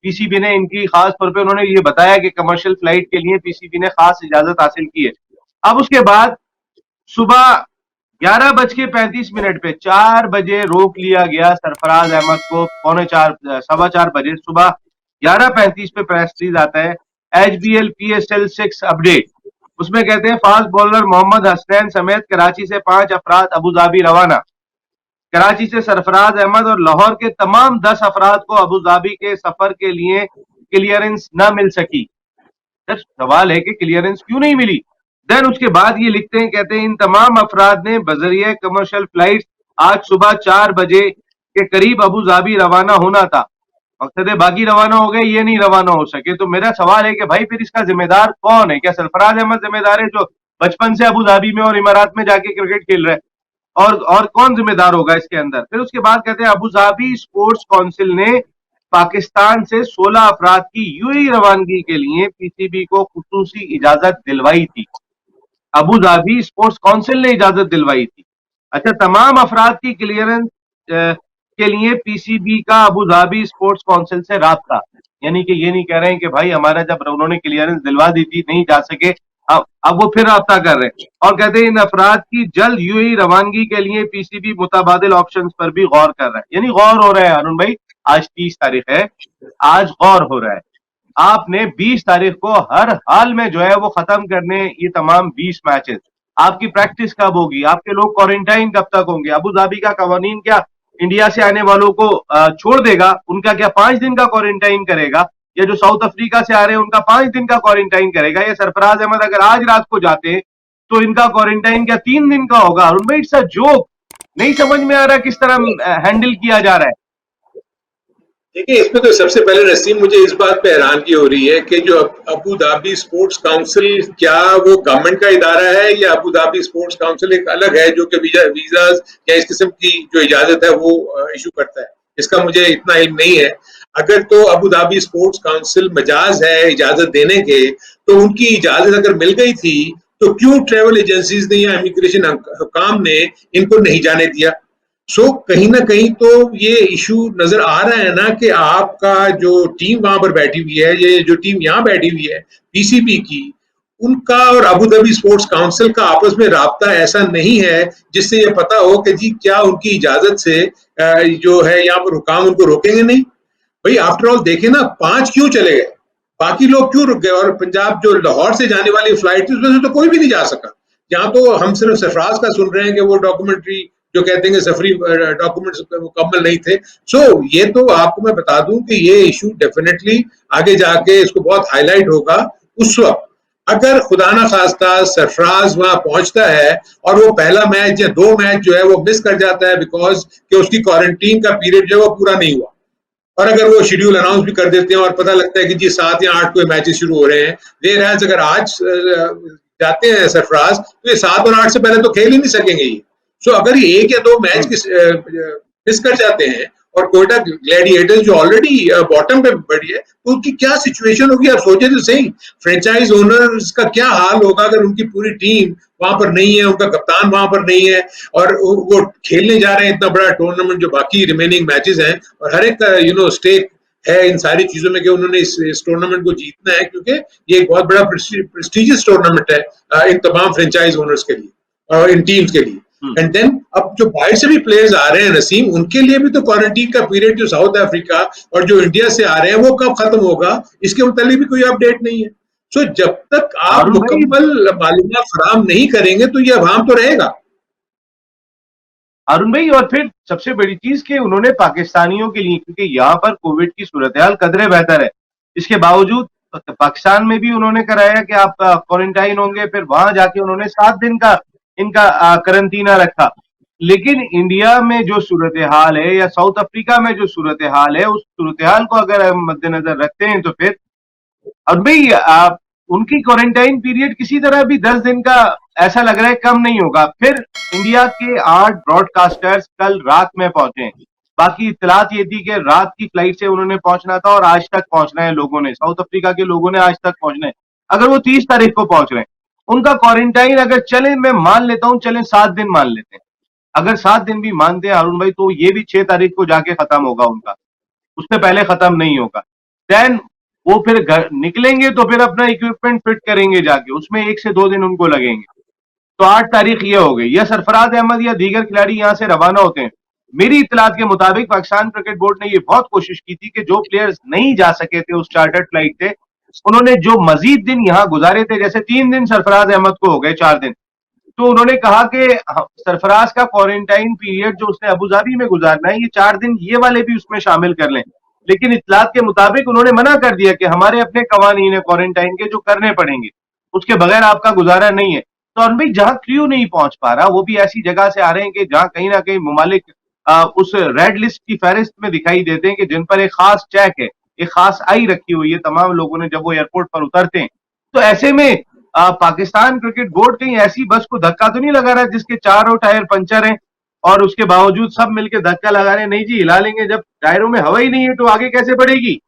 पीसीबी ने इनकी खास तौर पे उन्होंने ये बताया कि कमर्शियल फ्लाइट के लिए पीसीबी ने खास इजाजत हासिल की है। अब उसके बाद सुबह 11:35 पे 4 बजे रोक लिया गया सरफराज अहमद को, सवा 4 बजे सुबह 11:35 पे प्रेस रिलीज आता है HBL PSL 6 अपडेट। उसमें कहते हैं फास्ट बॉलर मोहम्मद हसनैन समेत कराची से 5 अफराद अबू धाबी रवाना। कराची से सरफराज अहमद और लाहौर के तमाम 10 अफराद को अबू धाबी के सफर के लिए क्लियरेंस न मिल सकी। सवाल है कि क्लियरेंस क्यों नहीं मिली। देन उसके बाद ये लिखते हैं, कहते हैं इन तमाम अफराद ने बजरिए कमर्शियल फ्लाइट आज सुबह 4 बजे के करीब अबू धाबी रवाना होना था। मकसद है बाकी रवाना हो गए, ये नहीं रवाना हो सके। तो मेरा सवाल है कि भाई फिर इसका जिम्मेदार कौन है? क्या सरफराज अहमद जिम्मेदार है जो बचपन से अबू धाबी में और इमारात में जाके क्रिकेट खेल रहे हैं? और कौन जिम्मेदार होगा इसके अंदर? फिर उसके बाद कहते हैं अबू धाबी स्पोर्ट्स काउंसिल ने पाकिस्तान से 16 अफराद की यूएई रवानगी के लिए पीसीबी को खुसूसी इजाजत दिलवाई थी। अबू धाबी स्पोर्ट्स काउंसिल ने इजाजत दिलवाई थी। अच्छा, तमाम अफराद की क्लियरेंस के लिए पीसीबी का अबू धाबी स्पोर्ट्स काउंसिल से राब्ता, यानी कि ये नहीं कह रहे हैं कि भाई हमारा जब उन्होंने क्लियरेंस दिलवा दी थी नहीं जा सके, अब वो फिर राब्ता कर रहे हैं। और कहते हैं इन अफराद की जल्द यूएई रवानगी के लिए पीसीबी मुताबादिल ऑप्शंस पर भी गौर कर रहा है। यानी गौर हो रहा है अरुण भाई, आज 30 तारीख है, आज गौर हो रहा है। आपने 20 तारीख को हर हाल में जो है वो खत्म करने ये तमाम 20 मैचेस। आपकी प्रैक्टिस कब होगी? आपके लोग क्वारंटाइन कब तक होंगे? अबू धाबी का कवानीन क्या इंडिया से आने वालों को छोड़ देगा? उनका क्या 5 दिन का क्वारंटाइन करेगा? या जो साउथ अफ्रीका से आ रहे हैं उनका 5 दिन का क्वारंटाइन करेगा? या सरफराज अहमद अगर आज रात को जाते हैं तो इनका क्वारंटाइन क्या 3 दिन का होगा? अरुण भाई, इट्स अ जोक। नहीं समझ में आ रहा किस तरह हैंडल किया जा रहा है। देखिए, इसमें तो सबसे पहले नसीम मुझे इस बात पे हैरानगी हो रही है कि जो अबू धाबी स्पोर्ट्स काउंसिल, क्या वो गवर्नमेंट का इदारा है या अबू धाबी स्पोर्ट्स काउंसिल एक अलग है जो कि वीजाज या इस किस्म की जो इजाजत है वो इशू करता है? इसका मुझे इतना इल्म नहीं है। अगर तो Abu Dhabi sports council Majaz है इजाजत देने के, तो उनकी इजाजत अगर मिल गई थी तो क्यों ट्रेवल एजेंसीज ने या इमिग्रेशन हुकाम ने इनको नहीं जाने दिया? कहीं ना कहीं तो ये इशू नजर आ रहा है ना कि आपका जो टीम वहां पर बैठी हुई है, ये जो टीम यहाँ बैठी हुई है पीसीबी की, उनका और अबू धाबी स्पोर्ट्स काउंसिल का आपस में राब्ता ऐसा नहीं है जिससे ये पता हो कि जी क्या उनकी इजाजत से जो है यहाँ पर हुकाम उनको रोकेंगे नहीं। भाई आफ्टर ऑल देखे ना, 5 क्यों चले गए, बाकी लोग क्यों रुक गए? और पंजाब जो लाहौर से जाने वाली फ्लाइट थी उसमें से तो कोई भी नहीं जा सका। यहाँ तो हम सिर्फ सरफराज का सुन रहे हैं कि वो डॉक्यूमेंट्री जो कहते हैं कि सफरी डॉक्यूमेंट्स मुकम्मल नहीं थे। ये तो आपको मैं बता दूं कि ये इशू डेफिनेटली आगे जाके इसको बहुत हाईलाइट होगा। उस वक्त अगर खुदा ना खास्ता सरफराज वहां पहुंचता है और वो पहला मैच या 2 मैच जो है वो मिस कर जाता है बिकॉज कि उसकी क्वारंटीन का पीरियड जो है वो पूरा नहीं हुआ, और अगर वो शेड्यूल अनाउंस भी कर देते हैं और पता लगता है कि जी 7 या 8 कोई मैचेस शुरू हो रहे हैं, वेयरएज अगर आज जाते हैं सरफराज तो ये 7 और 8 से पहले तो खेल ही नहीं सकेंगे ये। अगर ये 1 या 2 मैच मिस कर जाते हैं और कोयटा ग्लैडिएटर्स जो ऑलरेडी बॉटम पे बढ़ी है तो उनकी क्या सिचुएशन होगी? आप सोचे तो सही, फ्रेंचाइज ओनर्स का क्या हाल होगा अगर उनकी पूरी टीम वहां पर नहीं है, उनका कप्तान वहां पर नहीं है और वो खेलने जा रहे हैं इतना बड़ा टूर्नामेंट जो बाकी रिमेनिंग मैचेस हैं, और हर एक स्टेक है इन सारी चीजों में कि उन्होंने इस टूर्नामेंट को जीतना है क्योंकि ये एक बहुत बड़ा प्रेस्टिजियस टूर्नामेंट है इन तमाम फ्रेंचाइज ओनर्स के लिए और इन टीम्स के लिए। एंड देन अब जो बाहर से भी प्लेयर्स आ रहे हैं नसीम, उनके लिए भी तो क्वारंटीन का पीरियड जो साउथ अफ्रीका और जो इंडिया से आ रहे हैं वो कब खत्म होगा इसके मुतालिक भी कोई अपडेट नहीं है। जब तक आप मुकम्मल मालूमात फराहम नहीं करेंगे तो ये अवाम तो रहेगा। अरुण भाई, और फिर सबसे बड़ी चीज कि उन्होंने पाकिस्तानियों के लिए, क्योंकि यहाँ पर कोविड की सूरत हाल कदरे बेहतर है, इसके बावजूद पाकिस्तान में भी उन्होंने कराया कि आप क्वारंटाइन होंगे, फिर वहां जाके उन्होंने 7 दिन का इनका करंटीना रखा। लेकिन इंडिया में जो सूरत हाल है या साउथ अफ्रीका में जो सूरत हाल है, उस सूरत हाल को अगर हम मद्देनजर रखते हैं तो फिर और भाई उनकी क्वारंटाइन पीरियड किसी तरह भी 10 दिन का ऐसा लग रहा है कम नहीं होगा। फिर इंडिया के 8 ब्रॉडकास्टर्स कल रात में पहुंचे। बाकी इत्तलात ये थी कि रात की फ्लाइट से उन्होंने पहुंचना था और आज तक पहुंचना है लोगों ने, साउथ अफ्रीका के लोगों ने आज तक पहुंचना है। अगर वो 30 तारीख को पहुंच रहे हैं उनका क्वारंटाइन अगर चले, मैं मान लेता हूं, चले 7 दिन मान लेते हैं, अगर 7 दिन भी मानते हैं अरुण भाई, तो ये भी 6 तारीख को जाके खत्म होगा उनका, उससे पहले खत्म नहीं होगा। देन वो फिर घर निकलेंगे तो फिर अपना इक्विपमेंट फिट करेंगे जाके, उसमें 1 से 2 दिन उनको लगेंगे। तो 8 तारीख ये हो गई, या सरफराज अहमद या दीगर खिलाड़ी यहां से रवाना होते हैं। मेरी इतलात के मुताबिक पाकिस्तान क्रिकेट बोर्ड ने ये बहुत कोशिश की थी कि जो प्लेयर्स नहीं जा सके थे उस चार्टर्ड फ्लाइट से, उन्होंने जो मजीद दिन यहां गुजारे थे, जैसे 3 दिन सरफराज अहमद को हो गए, 4 दिन, तो उन्होंने कहा कि सरफराज का क्वारंटाइन पीरियड जो उसने अबू धाबी में गुजारना है, ये 4 दिन ये वाले भी उसमें शामिल कर लें। लेकिन इतलात के मुताबिक उन्होंने मना कर दिया कि हमारे अपने कवानीन है क्वारंटाइन के जो करने पड़ेंगे, उसके बगैर आपका गुजारा नहीं है। तो और भाई जहां क्रू नहीं पहुंच पा रहा, वो भी ऐसी जगह से आ रहे हैं कि जहां कहीं ना कहीं ममालिक उस रेड लिस्ट की फहरिस्त में दिखाई देते हैं कि जिन पर एक खास चेक है, एक खास आई रखी हुई है तमाम लोगों ने जब वो एयरपोर्ट पर उतरते हैं। तो ऐसे में पाकिस्तान क्रिकेट बोर्ड कहीं ऐसी बस को धक्का तो नहीं लगा रहा जिसके चारों टायर पंचर हैं और उसके बावजूद सब मिलकर धक्का लगा रहे हैं, नहीं जी हिला लेंगे, जब टायरों में हवा ही नहीं है तो आगे कैसे बढ़ेगी।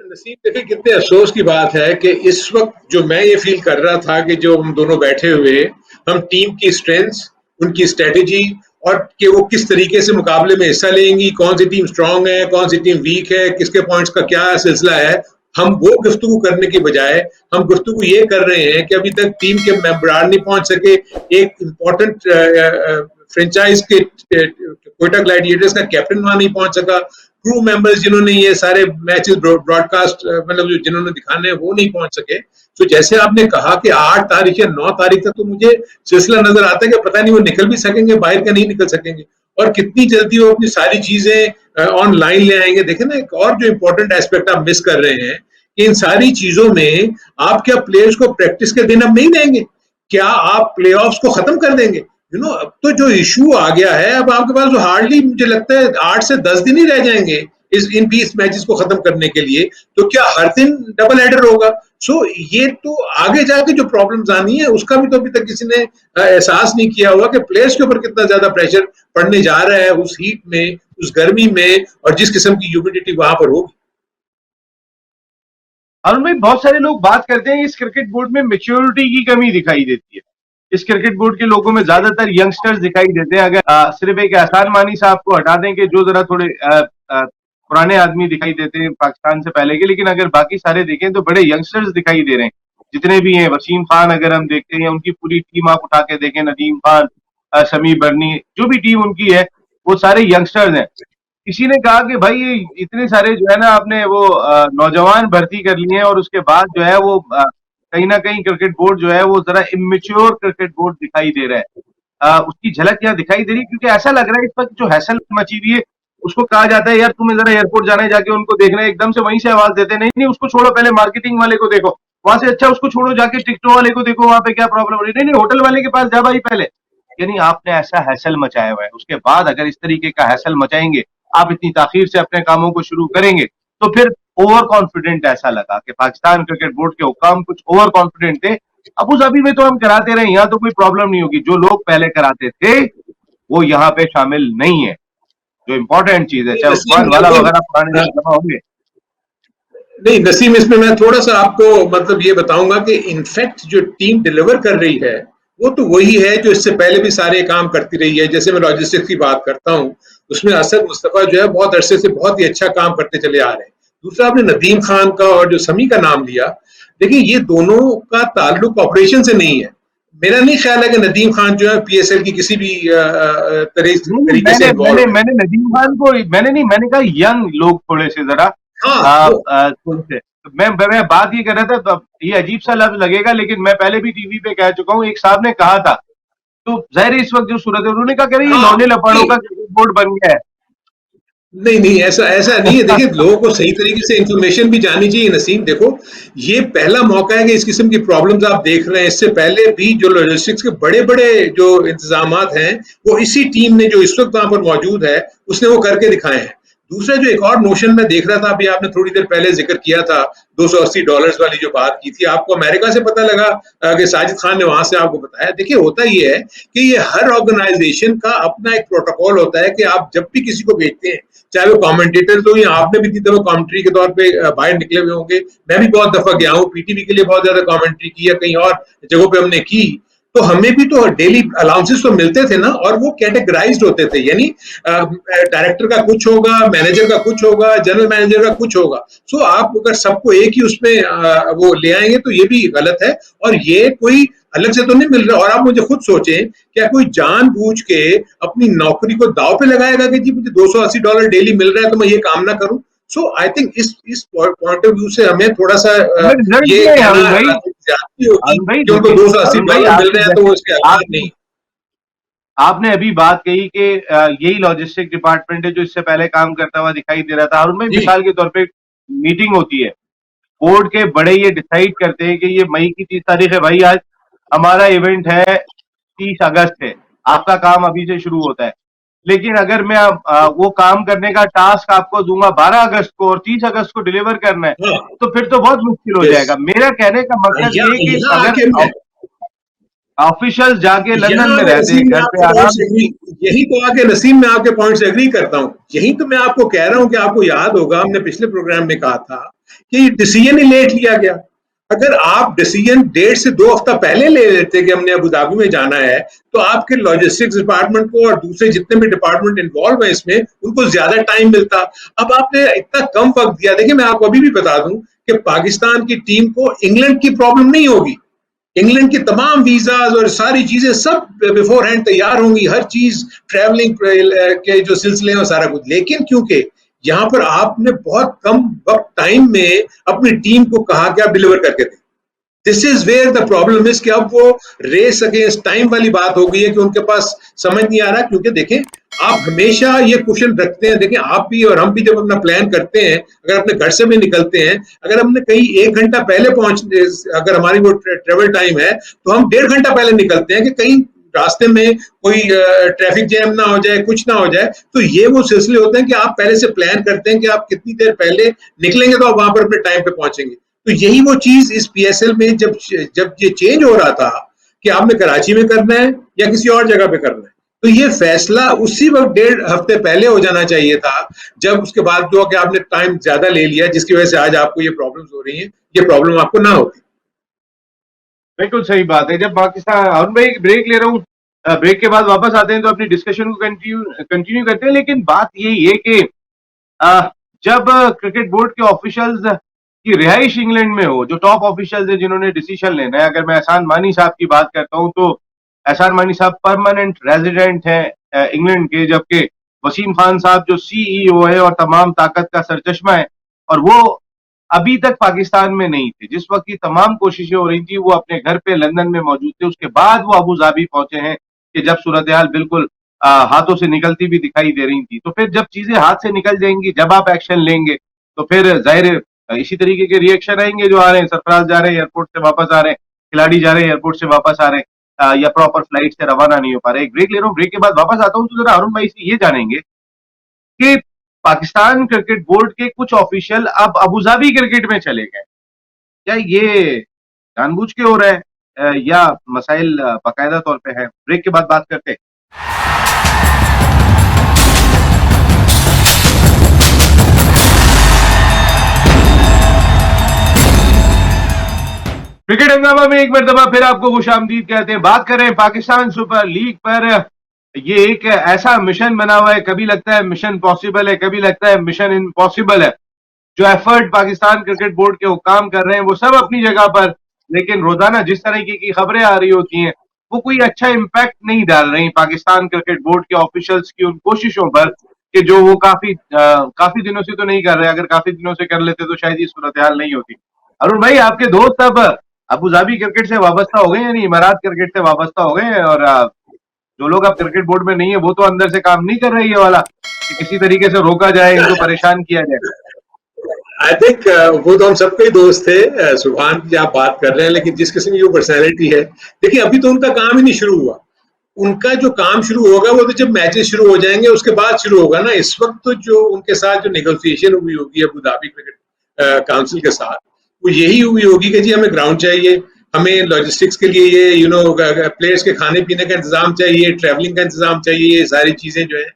नसीब, देखिए कितने अफसोस की बात है कि इस वक्त जो मैं ये फील कर रहा था कि जो हम दोनों बैठे हुए, हम टीम की स्ट्रेंथ, उनकी स्ट्रेटेजी और कि वो किस तरीके से मुकाबले में हिस्सा लेंगी, कौन सी टीम स्ट्रांग है, कौन सी टीम वीक है, किसके पॉइंट्स का क्या सिलसिला है, हम वो गुफ्तगू करने की बजाय हम गुफ्तगू ये कर रहे हैं कि अभी तक टीम के मेंबरान नहीं पहुंच सके। एक इम्पोर्टेंट फ्रेंचाइज के कोयटा ग्लैडिएटर्स का कैप्टन वहां नहीं पहुंच सका, क्रू मेंबर्स जिन्होंने ये सारे मैचेस ब्रॉडकास्ट मतलब जिन्होंने दिखाने वो नहीं पहुंच सके। तो जैसे आपने कहा कि 8 तारीख या 9 तारीख तक तो मुझे सिलसिला नजर आता है कि पता नहीं वो निकल भी सकेंगे बाहर का नहीं निकल सकेंगे, और कितनी जल्दी वो अपनी सारी चीजें ऑनलाइन ले आएंगे। देखें ना, एक और जो इम्पोर्टेंट एस्पेक्ट आप मिस कर रहे हैं कि इन सारी चीजों में आप क्या प्लेयर्स को प्रैक्टिस के दिन अब नहीं देंगे, क्या आप प्लेऑफ्स को खत्म कर देंगे? अब तो जो इशू आ गया है, अब आपके पास तो हार्डली मुझे लगता है 8 से 10 दिन ही रह जाएंगे इस इन 20 मैचेस को खत्म करने के लिए। तो क्या हर दिन डबल हेडर होगा? सो ये तो आगे जाके जो प्रॉब्लम्स आनी है उसका भी तो अभी तक किसी ने एहसास नहीं किया हुआ कि प्लेयर्स के ऊपर कितना ज्यादा प्रेशर पड़ने जा रहा है उस हीट में, उस गर्मी में, और जिस किस्म की ह्यूमिडिटी वहां पर होगी। अरुण भाई, बहुत सारे लोग बात करते हैं इस क्रिकेट बोर्ड में मेच्योरिटी की कमी दिखाई देती है। इस क्रिकेट बोर्ड के लोगों में ज्यादातर यंगस्टर्स दिखाई देते हैं। अगर सिर्फ एक एहसान मानी साहब को हटा दें कि जो जरा थोड़े पुराने आदमी दिखाई देते हैं पाकिस्तान से पहले के, लेकिन अगर बाकी सारे देखें तो बड़े यंगस्टर्स दिखाई दे रहे हैं जितने भी हैं। वसीम खान अगर हम देखते हैं, उनकी पूरी टीम आप उठा के देखें, नदीम खान, शमी बर्नी, जो भी टीम उनकी है वो सारे यंगस्टर्स हैं। किसी ने कहा कि भाई ये इतने सारे जो है ना आपने वो नौजवान भर्ती कर लिए हैं और उसके बाद जो है वो कहीं ना कहीं क्रिकेट बोर्ड जो है वो जरा इमेच्योर क्रिकेट बोर्ड दिखाई दे रहा है। उसकी झलक यहाँ दिखाई दे रही है, क्योंकि ऐसा लग रहा है इस वक्त जो हैसल मची हुई है, उसको कहा जाता है यार तुम्हें जरा एयरपोर्ट जाना है, जाके उनको देखना है, एकदम से वहीं से आवाज देते हैं नहीं नहीं उसको छोड़ो, पहले मार्केटिंग वाले को देखो, वहां से अच्छा उसको छोड़ो, जाके टिकटों वाले को देखो वहां पे क्या प्रॉब्लम हो रही है, नहीं नहीं होटल वाले के पास जा भाई पहले। यानी आपने ऐसा हैसल मचाया हुआ है, उसके बाद अगर इस तरीके का हैसल मचाएंगे, आप इतनी ताखीर से अपने कामों को शुरू करेंगे, तो फिर ओवर कॉन्फिडेंट ऐसा लगा कि पाकिस्तान क्रिकेट बोर्ड के हुक्काम कुछ ओवर कॉन्फिडेंट थे। अबू धाबी में तो हम कराते रहे, यहाँ तो कोई प्रॉब्लम नहीं होगी, जो लोग पहले कराते थे वो यहाँ पे शामिल नहीं है, जो इंपॉर्टेंट चीज है, चाहे उस्मान वाला वगैरह पुराने जमा होंगे। नहीं नसीम, इसमें मैं थोड़ा सा आपको मतलब ये बताऊंगा कि इनफैक्ट जो टीम डिलीवर कर रही है वो तो वही है जो इससे पहले भी सारे काम करती रही है। जैसे मैं लॉजिस्टिक्स की बात करता हूँ, उसमें असद मुस्तफा जो है बहुत अरसे से बहुत ही अच्छा काम करते चले आ रहे हैं। दूसरा आपने नदीम खान का और जो समी का नाम लिया, देखिए ये दोनों का ताल्लुक ऑपरेशन से नहीं है। मेरा नहीं ख्याल है कि नदीम खान जो है पीएसएल की किसी भी तरीके से इन्वॉल्व है। मैंने नदीम खान को मैंने कहा यंग लोग थोड़े से जरा हाँ से मैं बात ये कर रहा था, तो ये अजीब सा लफ्ज लगेगा लेकिन मैं पहले भी टीवी पे कह चुका हूँ, एक साहब ने कहा था, तो जाहिर इस वक्त जो सूरत है उन्होंने कहा कह रही ये लौंडे लफाड़ों का बोर्ड बन गया है। नहीं नहीं, ऐसा ऐसा नहीं है। देखिए लोगों को सही तरीके से इंफॉर्मेशन भी जानी चाहिए नसीम। देखो ये पहला मौका है कि इस किस्म की प्रॉब्लम्स आप देख रहे हैं। इससे पहले भी जो लॉजिस्टिक्स के बड़े बड़े जो इंतजाम हैं वो इसी टीम ने जो इस वक्त वहां पर मौजूद है उसने वो करके दिखाए हैं। दूसरा जो एक और नोशन मैं देख रहा था, अभी आपने थोड़ी देर पहले जिक्र किया था $280 वाली जो बात की थी, आपको अमेरिका से पता लगा कि साजिद खान ने वहां से आपको बताया। देखिए होता ये है कि ये हर ऑर्गेनाइजेशन का अपना एक प्रोटोकॉल होता है कि आप जब भी किसी को भेजते हैं, चाहे वो कमेंटेटर तो, या आपने भी कितने कमेंट्री के तौर पे बाहर निकले हुए होंगे, मैं भी बहुत दफा गया हूँ, पीटीवी के लिए बहुत ज्यादा कमेंट्री की, या कहीं और जगहों पे हमने की, तो हमें भी तो डेली अलाउंसेस तो मिलते थे ना, और वो कैटेगराइज्ड होते थे, यानी डायरेक्टर का कुछ होगा, मैनेजर का कुछ होगा, जनरल मैनेजर का कुछ होगा। सो आप अगर सबको एक ही उसमें वो ले आएंगे तो ये भी गलत है, और ये कोई अलग से तो नहीं मिल रहा। और आप मुझे खुद सोचें, क्या कोई जानबूझ के अपनी नौकरी को दाव पे लगाएगा कि जी मुझे $280 डेली मिल रहा है तो मैं ये काम ना करूं? सो आई थिंक इस पॉइंट ऑफ व्यू से हमें थोड़ा सा रिजल्ट ये ये है कहना अरुण भाई। ज्यादती होगी अरुण भाई कि उनको देखिए, अरुण भाई $280 मिल आपने रहे हैं तो वो इसके हकदार नहीं। आपने अभी बात कही कि यही लॉजिस्टिक डिपार्टमेंट है जो इससे पहले काम करता हुआ दिखाई दे रहा था। अरुण भाई, जी मिसाल के तौर पे मीटिंग होती है, बोर्ड के बड़े ये डिसाइड करते हैं कि ये मई की 30 तारीख है भाई, आज हमारा इवेंट है, 30 अगस्त है, आपका काम अभी से शुरू होता है। लेकिन अगर मैं वो काम करने का टास्क आपको दूंगा 12 अगस्त को और 30 अगस्त को डिलीवर करना है, हाँ तो फिर तो बहुत मुश्किल हो यस। जाएगा। मेरा कहने का मकसद ये है कि यहाँ अगर आके मैं ऑफिशियल्स जाके लंदन यहाँ में आके रहते हैं नसीम में घर पे आपके पॉइंट आराम। से एग्री, यही तो आके नसीम में आपके पॉइंट से एग्री करता हूँ। यही तो मैं आपको कह रहा हूँ कि आपको याद होगा हमने पिछले प्रोग्राम में कहा था कि डिसीजन ही लेट लिया गया। अगर आप डिसीजन 1.5 से 2 हफ्ता पहले ले लेते कि हमने अबू धाबी में जाना है, तो आपके लॉजिस्टिक्स डिपार्टमेंट को और दूसरे जितने भी डिपार्टमेंट इन्वॉल्व है इसमें, उनको ज्यादा टाइम मिलता। अब आपने इतना कम वक्त दिया। देखिए मैं आपको अभी भी बता दूं कि पाकिस्तान की टीम को इंग्लैंड की प्रॉब्लम नहीं होगी। इंग्लैंड की तमाम वीजाज और सारी चीजें सब बिफोर हैंड तैयार होंगी, हर चीज ट्रैवलिंग के जो सिलसिले हैं सारा कुछ। लेकिन क्योंकि यहाँ पर आपने बहुत कम वक्त टाइम में अपनी टीम को कहा कि आप डिलीवर करके दें, this is where the problem is कि अब वो रेस अगेंस्ट टाइम वाली बात हो गई है कि उनके पास समझ नहीं आ रहा। क्योंकि देखें, आप हमेशा ये क्वेश्चन रखते हैं, देखें आप भी और हम भी जब अपना प्लान करते हैं, अगर अपने घर से भी निकलते हैं, अगर हमने कहीं 1 घंटा पहले पहुंच, अगर हमारी वो ट्रेवल टाइम है, तो हम 1.5 घंटा पहले निकलते हैं कि कहीं रास्ते में कोई ट्रैफिक जैम ना हो जाए, कुछ ना हो जाए। तो ये वो सिलसिले होते हैं कि आप पहले से प्लान करते हैं कि आप कितनी देर पहले निकलेंगे तो आप वहां पर अपने टाइम पे पहुंचेंगे। तो यही वो चीज इस पीएसएल में जब ये चेंज हो रहा था कि आपने कराची में करना है या किसी और जगह पे करना है, तो ये फैसला उसी वक्त 1.5 हफ्ते पहले हो जाना चाहिए था। जब उसके बाद जो कि आपने टाइम ज्यादा ले लिया, जिसकी वजह से आज आपको ये प्रॉब्लम्स हो रही हैं, ये प्रॉब्लम आपको ना होती। बिल्कुल सही बात है। जब पाकिस्तान, अरुण भाई ब्रेक ले रहा हूँ, ब्रेक के बाद वापस आते हैं तो अपनी डिस्कशन को कंटिन्यू करते हैं। लेकिन बात यही है कि जब क्रिकेट बोर्ड के ऑफिशियल्स की रिहाइश इंग्लैंड में हो, जो टॉप ऑफिशियल्स है जिन्होंने डिसीजन लेना है, अगर मैं एहसान मानी साहब की बात करता हूं तो एहसान मानी साहब परमानेंट रेजिडेंट हैं इंग्लैंड के, जबकि वसीम खान साहब जो सीईओ है और तमाम ताकत का सरचश्मा है, और वो अभी तक पाकिस्तान में नहीं थे। जिस वक्त की तमाम कोशिशें हो रही थी वो अपने घर पे लंदन में मौजूद थे। उसके बाद वो अबू धाबी पहुंचे हैं कि जब सूरत हाल बिल्कुल हाथों से निकलती भी दिखाई दे रही थी। तो फिर जब चीजें हाथ से निकल जाएंगी, जब आप एक्शन लेंगे, तो फिर जाहिर इसी तरीके के रिएक्शन आएंगे जो आ रहे हैं। सरफराज जा रहे हैं एयरपोर्ट से वापस आ रहे हैं, खिलाड़ी जा रहे हैं एयरपोर्ट से वापस आ रहे हैं, या प्रॉपर फ्लाइट से रवाना नहीं हो पा रहे। एक ब्रेक ले रहा हूँ, ब्रेक के बाद वापस आता हूँ। तो जरा अरुण भाई से ये जानेंगे कि पाकिस्तान क्रिकेट बोर्ड के कुछ ऑफिशियल अब अबू धाबी क्रिकेट में चले गए, क्या ये जानबूझ के हो रहा है, या मसाइल बाकायदा तौर पे है? ब्रेक के बाद बात करते हैं। क्रिकेट हंगामा में एक मरतबा फिर आपको खुशामदीद कहते हैं। बात कर रहे हैं पाकिस्तान सुपर लीग पर। ये एक ऐसा मिशन बना हुआ है, कभी लगता है मिशन पॉसिबल है, कभी लगता है मिशन इम्पॉसिबल है। जो एफर्ट पाकिस्तान क्रिकेट बोर्ड के हुक्काम कर रहे हैं वो सब अपनी जगह पर, लेकिन रोजाना जिस तरीके की खबरें आ रही होती हैं वो कोई अच्छा इम्पैक्ट नहीं डाल रही पाकिस्तान क्रिकेट बोर्ड के ऑफिशियल्स की उन कोशिशों पर, कि जो वो काफी दिनों से तो नहीं कर रहे। अगर काफी दिनों से कर लेते तो शायद ये सूरत हाल नहीं होती। अरुण भाई, आपके दोस्त अब अबू धाबी क्रिकेट से वाबस्ता हो गए, यानी इमारात क्रिकेट से वाबस्ता हो गए हैं, और जो लोग अब क्रिकेट बोर्ड में नहीं है वो तो अंदर से काम नहीं कर रहे ये वाला कि किसी तरीके से रोका जाए, इनको परेशान किया जाए। आई थिंक वो तो हम सबके ही दोस्त थे। सुभान की आप बात कर रहे हैं, लेकिन जिस किस्म की वो पर्सनैलिटी है, देखिए अभी तो उनका काम ही नहीं शुरू हुआ। उनका जो काम शुरू होगा वो तो जब मैचेस शुरू हो जाएंगे उसके बाद शुरू होगा ना। इस वक्त तो जो उनके साथ जो नेगोशिएशन हुई होगी अबू धाबी क्रिकेट काउंसिल के साथ, वो यही हुई होगी कि जी हमें ग्राउंड चाहिए, हमें लॉजिस्टिक्स के लिए ये प्लेयर्स के खाने पीने का इंतजाम चाहिए, ट्रैवलिंग का इंतजाम चाहिए, ये सारी चीजें जो है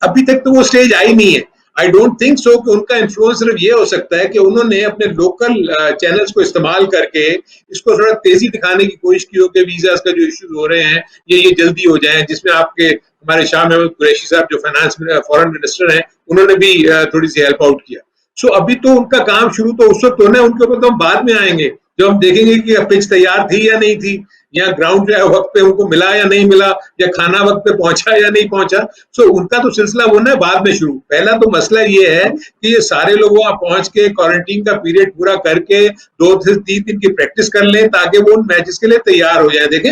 अभी तक तो वो स्टेज आई नहीं है। आई डोंट थिंक सो कि उनका इन्फ्लुएंस सिर्फ ये हो सकता है कि उन्होंने अपने लोकल चैनल्स को इस्तेमाल करके इसको थोड़ा तेजी दिखाने की कोशिश की हो कि वीजास का जो इश्यूज हो रहे हैं ये जल्दी हो जाए, जिसमें आपके हमारे शाह महमूद कुरैशी साहब जो फाइनेंस फॉरेन मिनिस्टर हैं उन्होंने भी थोड़ी सी हेल्प आउट किया। सो अभी तो उनका काम शुरू तो उस वक्त होना है, उनके ऊपर तो हम बाद में आएंगे जब हम देखेंगे कि पिच तैयार थी या नहीं थी, या ग्राउंड जो है वक्त पे उनको मिला या नहीं मिला, या खाना वक्त पे पहुंचा या नहीं पहुंचा। सो उनका तो सिलसिला होना है बाद में शुरू। पहला तो मसला ये है कि ये सारे लोग वहां पहुंच के क्वारंटीन का पीरियड पूरा करके 2 से 3 दिन की प्रैक्टिस कर लें ताकि वो उन मैचेस के लिए तैयार हो जाए। देखें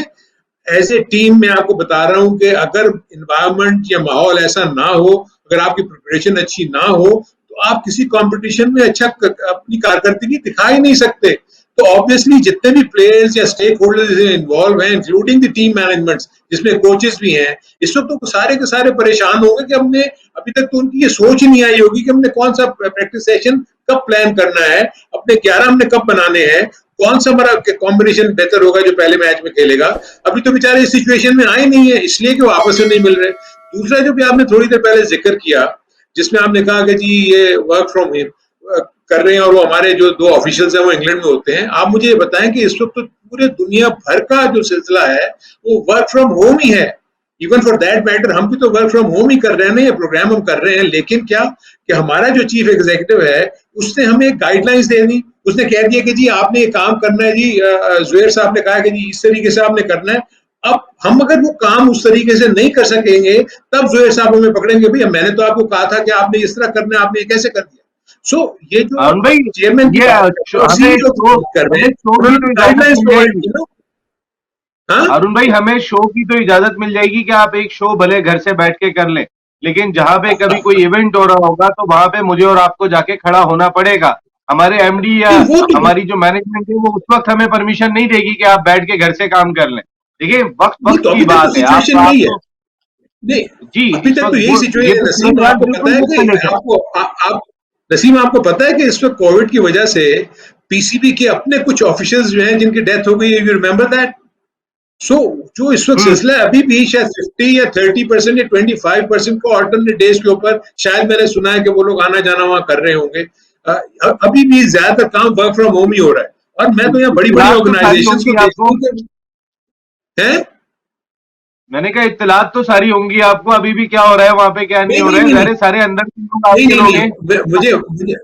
एज ए टीम मैं आपको बता रहा हूं कि अगर इन्वायरमेंट या माहौल ऐसा ना हो, अगर आपकी प्रिपरेशन अच्छी ना हो, तो आप किसी कंपटीशन में अच्छा अपनी कारकर्दगी दिखा ही नहीं सकते। तो ऑब्वियसली जितने भी प्लेयर्स या स्टेक होल्डर्स इन्वॉल्व हैं इंक्लूडिंग द टीम मैनेजमेंट जिसमें कोचेस भी हैं, इस वक्त तो सारे के सारे परेशान होंगे कि हमने अभी तक तो उनकी ये सोच ही नहीं आई होगी कि हमने कौन सा प्रैक्टिस सेशन कब प्लान करना है, अपने 11 हमने कब बनाने हैं, कौन सा हमारा कॉम्बिनेशन बेहतर होगा जो पहले मैच में खेलेगा। अभी तो बेचारे इस सिचुएशन में आए नहीं है इसलिए कि वो आपस में नहीं मिल रहे। दूसरा जो भी आपने थोड़ी देर पहले जिक्र किया जिसमें आपने कहा कि जी ये वर्क फ्रॉम कर रहे हैं और वो हमारे जो 2 ऑफिशियल्स हैं वो इंग्लैंड में होते हैं। आप मुझे ये बताएं कि इस वक्त तो पूरे दुनिया भर का जो सिलसिला है वो वर्क फ्रॉम होम ही है। इवन फॉर दैट मैटर हम भी तो वर्क फ्रॉम होम ही कर रहे हैं ना, ये प्रोग्राम हम कर रहे हैं। लेकिन क्या कि हमारा जो चीफ एग्जीक्यूटिव है उसने हमें एक गाइडलाइंस दे दी, उसने कह दिया कि जी आपने ये काम करना है जी, जुबैर साहब ने कहा कि जी इस तरीके से आपने करना है। अब हम अगर वो काम उस तरीके से नहीं कर सकेंगे तब जुबैर साहब हमें पकड़ेंगे, भैया मैंने तो आपको कहा था कि आपने इस तरह करना है, आपने ये कैसे कर दिया। सो ये जो अरुण भाई, चेयरमैन की ये बात है और हमें सीईओ की शो बात कर रहे हमें हैं, शो की उन्होंने तो इजाजत गाइडलाइंस मिल प्रोवाइड जाएगी। की ना। हाँ अरुण भाई, हमें शो की तो इजाजत मिल जाएगी कि आप एक शो भले घर से बैठ के कर लें, लेकिन जहां पे कभी कोई इवेंट हो रहा होगा तो वहां पे मुझे और आपको जाके खड़ा होना पड़ेगा। हमारे एमडी या नहीं वो तो हमारी जो मैनेजमेंट है वो उस वक्त हमें परमिशन नहीं देगी कि आप बैठ के घर से काम कर लें। देखिए, वक्त नहीं वक्त तो की अभी तक तो बात है। सिचुएशन आप यही है। तो नहीं जी, अभी इस तक तो वक्त यही वो ये सिचुएशन तो है सूरत नसीम। हाल आपको पता बिल्कुल है कि मुख्तलिफ है। आप नसीम आपको पता है कि इस वक्त कोविड की वजह से पीसीबी के अपने कुछ ऑफिशियल्स जो हैं जिनकी डेथ हो गई है, यू रिमेंबर दैट। सो जो इस वक्त हम्म। सिलसिला है अभी भी शायद 50 या 30% या 25% को अल्टरनेट डेज के ऊपर शायद मैंने सुना है कि वो लोग आना जाना वहां कर रहे होंगे। अभी भी ज्यादातर काम वर्क फ्रॉम होम ही हो रहा है। और मैं तो यहाँ बड़ी बड़ी इत्तलात तो सारी ऑर्गेनाइजेशंस को होंगी देखता आपको। हूँ कि हैं। मैंने कहा इत्तलात तो सारी होंगी आपको, अभी भी क्या हो रहा है वहां पे क्या नहीं नहीं हो नहीं रहा है। नहीं नहीं सारे सारे अंदर के लोग नहीं आपके नहीं लोग नहीं हैं। मुझे मुझे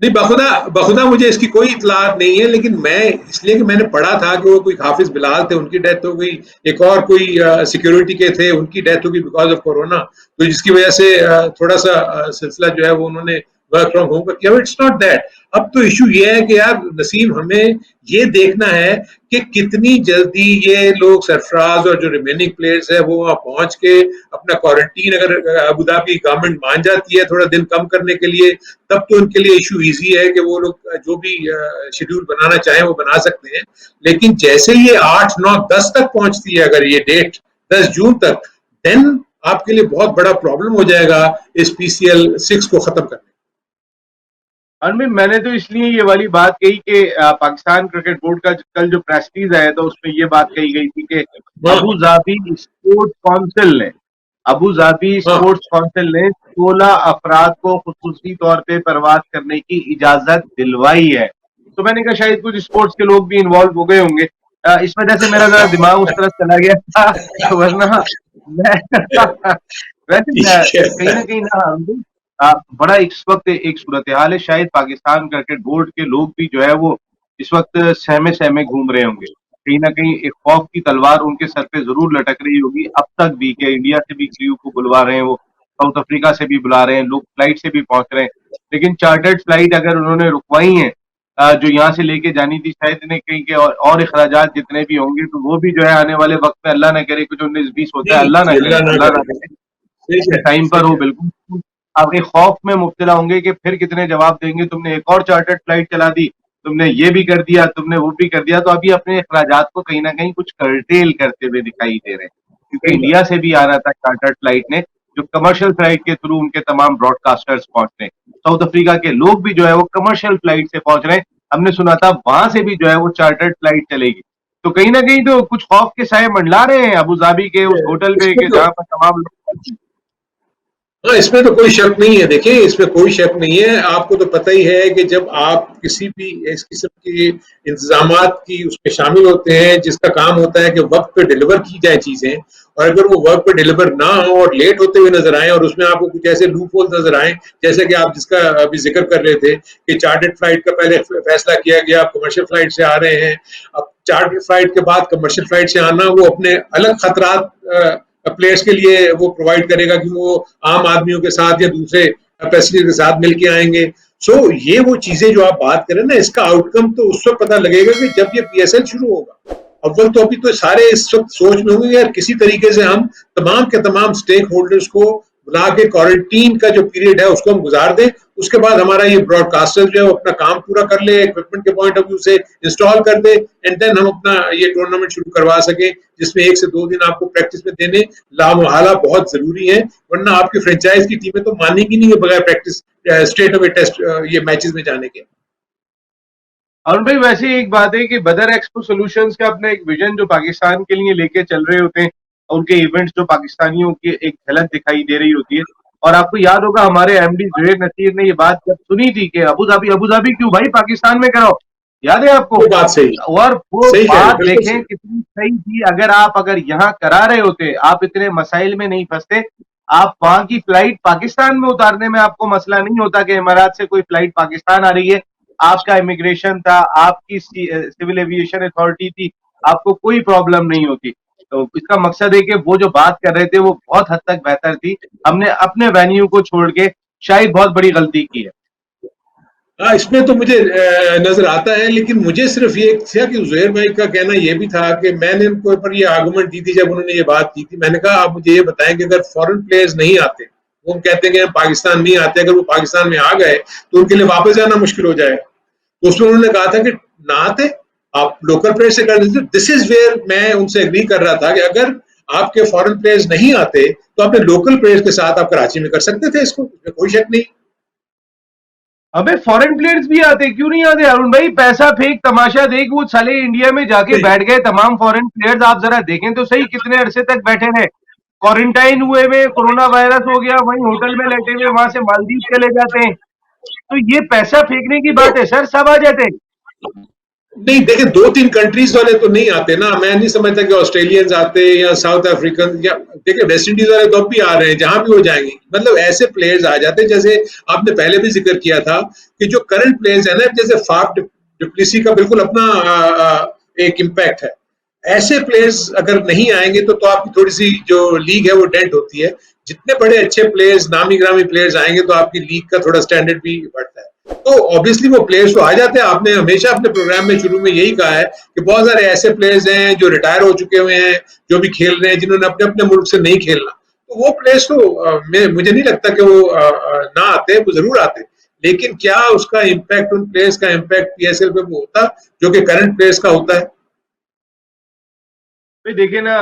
नहीं, बखुदा बखुदा मुझे इसकी कोई इतलात नहीं है, लेकिन मैं इसलिए कि मैंने पढ़ा था कि वो कोई हाफिज बिलाल थे उनकी डेथ हो गई, एक और कोई सिक्योरिटी के थे उनकी डेथ हो गई बिकॉज ऑफ कोरोना, तो जिसकी वजह से थोड़ा सा सिलसिला जो है वो उन्होंने वर्क फ्रॉम होम का किया। It's not that. अब तो इशू ये है कि यार नसीम हमें ये देखना है कि कितनी जल्दी ये लोग सरफराज और जो रिमेनिंग प्लेयर्स है वो वहां पहुंच के अपना क्वारंटीन, अगर अबू धाबी गवर्नमेंट मान जाती है थोड़ा दिन कम करने के लिए, तब तो उनके लिए इशू इजी है कि वो लोग जो भी शेड्यूल बनाना चाहें वो बना सकते हैं। लेकिन जैसे ये 8, 9, 10 तक पहुंचती है अगर ये डेट 10 जून तक, देन आपके लिए बहुत बड़ा प्रॉब्लम हो जाएगा इस पीसीएल 6 को खत्म करने। और मैंने तो इसलिए ये वाली बात कही कि पाकिस्तान क्रिकेट बोर्ड का कल जो प्रेस रिलीज आया था उसमें ये बात कही गई थी कि हाँ अबू धाबी स्पोर्ट्स काउंसिल ने अबू धाबी हाँ स्पोर्ट्स काउंसिल ने 16 अफराद को खुसूसी तौर पे परवाज करने की इजाजत दिलवाई है। तो मैंने कहा शायद कुछ स्पोर्ट्स के लोग भी इन्वॉल्व हो गए होंगे। इस वजह से मेरा जरा दिमाग उस तरफ चला गया था। वरना मैं वैसे ठीक है। कहीं ना कहीं ना बड़ा इस वक्त एक सूरत हाल है। शायद पाकिस्तान क्रिकेट बोर्ड के लोग भी जो है वो इस वक्त सहमे सहमे घूम रहे होंगे। कहीं ना कहीं एक खौफ की तलवार उनके सर पे जरूर लटक रही होगी अब तक भी कि इंडिया से भी क्रू को बुलवा रहे हैं, वो साउथ अफ्रीका से भी बुला रहे हैं, लोग फ्लाइट से भी पहुंच रहे हैं। लेकिन चार्टर्ड फ्लाइट अगर उन्होंने रुकवाई है जो यहाँ से लेके जानी थी, शायद इन्हें कहीं के और अखराजात जितने भी होंगे तो वो भी जो है आने वाले वक्त में अल्लाह ना करे कुछ 19-20 होता है, अल्लाह ना नहीं करे, अल्लाह ना अल्लाह ना करे। करे ठीक है टाइम पर ठीक हो है। बिल्कुल। आप एक खौफ में मुब्तला होंगे कि फिर कितने जवाब देंगे, तुमने एक और चार्टर्ड फ्लाइट चला दी, तुमने ये भी कर दिया, तुमने वो भी कर दिया। तो अभी अपने अखराजात को कहीं ना कहीं कुछ कर्टेल करते हुए दिखाई दे रहे हैं। क्योंकि इंडिया से भी आना था चार्टर्ड फ्लाइट ने, जो कमर्शियल फ्लाइट के थ्रू उनके तमाम ब्रॉडकास्टर्स पहुंचने। साउथ अफ्रीका के लोग भी जो है वो कमर्शियल फ्लाइट से पहुंच रहे हैं। हमने सुना था वहां से भी जो है वो चार्टर्ड फ्लाइट चलेगी। तो कहीं ना कहीं तो कुछ खौफ के साए मंडला रहे हैं अबू धाबी के उस होटल पे इसमें के तो जहां पर तमाम लोग। हाँ, इसमें तो कोई शक नहीं है। देखिए, इसमें कोई शक नहीं है। आपको तो पता ही है कि जब आप किसी भी इस किस्म की इंतजामात की उसमें शामिल होते हैं, जिसका काम होता है कि वक्त पे डिलीवर की जाए चीजें, और अगर वो वक्त पे डिलीवर ना हो और लेट होते हुए नजर आए और उसमें आपको कुछ ऐसे लूप होल नजर आए, जैसे कि आप जिसका अभी जिक्र कर रहे थे कि चार्टर्ड फ्लाइट का पहले फैसला किया गया, आप कमर्शियल फ्लाइट से आ रहे हैं, अब चार्टर्ड फ्लाइट के बाद कमर्शियल फ्लाइट से आना वो अपने अलग खतरात प्लेयर्स के लिए वो प्रोवाइड करेगा कि वो आम आदमियों के साथ या दूसरे पैसेंजर के साथ मिलके आएंगे। सो ये वो चीजें जो आप बात करें ना, इसका आउटकम तो उस वक्त पता लगेगा कि जब ये पीएसएल शुरू होगा। अव्वल तो अभी तो सारे इस वक्त सोच में होंगे यार किसी तरीके से हम तमाम के तमाम स्टेक होल्डर्स को बुला के क्वारंटीन का जो पीरियड है उसको हम गुजार दें। उसके बाद हमारा ये ब्रॉडकास्टर जो है वो अपना काम पूरा कर ले, इक्विपमेंट के पॉइंट ऑफ व्यू से इंस्टॉल कर दे, एंड देन हम अपना ये टूर्नामेंट शुरू करवा सके, जिसमें 1 से 2 दिन आपको प्रैक्टिस में देने लामहला बहुत जरूरी है। वरना आपकी फ्रेंचाइज की टीमें तो मानेगी नहीं है बगैर प्रैक्टिस स्टेट ऑफ टेस्ट ये मैचेस में जाने के। अरुण भाई, वैसे एक बात है कि बदर एक्सपो सॉल्यूशंस का अपना एक विजन जो पाकिस्तान के लिए लेके चल रहे होते हैं, उनके इवेंट्स जो पाकिस्तानियों की एक झलक दिखाई दे रही होती है। और आपको याद होगा हमारे एमडी जुहैर नसीर ने ये बात जब सुनी थी कि अबू धाबी क्यों भाई, पाकिस्तान में कराओ। याद है आपको? वो बात सही, और वो सही कह रहे हैं, बात बिल्कुल देखें सही। कितनी सही थी। अगर यहाँ करा रहे होते, आप इतने मसाइल में नहीं फंसते। आप वहां की फ्लाइट पाकिस्तान में उतारने में आपको मसला नहीं होता कि इमारात से कोई फ्लाइट पाकिस्तान आ रही है। आपका इमिग्रेशन था, आपकी सिविल एविएशन अथॉरिटी थी, आपको कोई प्रॉब्लम नहीं होती। तो इसका मकसद है कि वो जो बात कर रहे थे वो बहुत हद तक बेहतर थी। हमने अपने वेन्यू को छोड़ के शायद बहुत बड़ी गलती की है। हाँ, इसमें तो मुझे नजर आता है, लेकिन मुझे सिर्फ ये था कि जुहैर भाई का कहना ये भी था कि मैंने उनको ऊपर ये आर्गुमेंट दी थी जब उन्होंने ये बात की थी। मैंने कहा आप मुझे ये बताएं कि अगर फॉरेन प्लेयर्स नहीं आते, वो कहते हैं कि हम पाकिस्तान नहीं आते, अगर वो पाकिस्तान में आ गए तो उनके लिए वापस जाना मुश्किल हो जाए। तो उसमें उन्होंने कहा था कि ना आते, आप लोकल प्लेयर से कर दीजिए। दिस इज वेयर मैं उनसे एग्री कर रहा था कि अगर आपके फॉरेन प्लेयर्स नहीं आते तो अपने लोकल प्लेयर्स के साथ आप कराची में कर सकते थे, इसको कोई शक नहीं। अबे फॉरेन प्लेयर्स भी आते, क्यों नहीं आते अरुण भाई? पैसा फेंक, तमाशा देख, वो साले इंडिया में जाके नहीं, बैठ गए तमाम फॉरेन प्लेयर्स। आप जरा देखें तो सही कितने अरसे तक बैठे रहे। क्वारंटाइन हुए में कोरोना वायरस हो गया, वहीं होटल में लेटे हुए वहां से मालदीव चले जाते हैं। तो ये पैसा फेंकने की तो बात है सर, सब आ जाते। नहीं, देखिए 2-3 कंट्रीज वाले तो नहीं आते ना। मैं नहीं समझता कि ऑस्ट्रेलियंस आते या साउथ अफ्रीकन, या देखिए वेस्ट इंडीज वाले तो अब भी आ रहे हैं, जहां भी वो जाएंगे। मतलब ऐसे प्लेयर्स आ जाते हैं, जैसे आपने पहले भी जिक्र किया था कि जो करंट प्लेयर्स है ना, जैसे फाफ डुप्लेसी का बिल्कुल अपना एक इम्पैक्ट है। ऐसे प्लेयर्स अगर नहीं आएंगे तो आपकी थोड़ी सी जो लीग है वो डेंट होती है। जितने बड़े अच्छे प्लेयर्स, नामी ग्रामी प्लेयर्स आएंगे तो आपकी लीग का थोड़ा स्टैंडर्ड भी बढ़ता है। तो ऑब्वियसली वो प्लेयर्स तो आ जाते हैं। आपने हमेशा अपने प्रोग्राम में शुरू में यही कहा है कि बहुत सारे ऐसे प्लेयर्स हैं जो रिटायर हो चुके हुए हैं, जो भी खेल रहे हैं, जिन्होंने अपने अपने मुल्क से नहीं खेलना। तो वो प्लेयर्स तो मुझे नहीं लगता कि वो ना आते, वो जरूर आते। लेकिन क्या उसका इम्पैक्ट, उन प्लेयर्स का इम्पैक्ट पीएसएल पे वो होता जो कि करंट प्लेयर्स का होता है? भाई देखिए ना,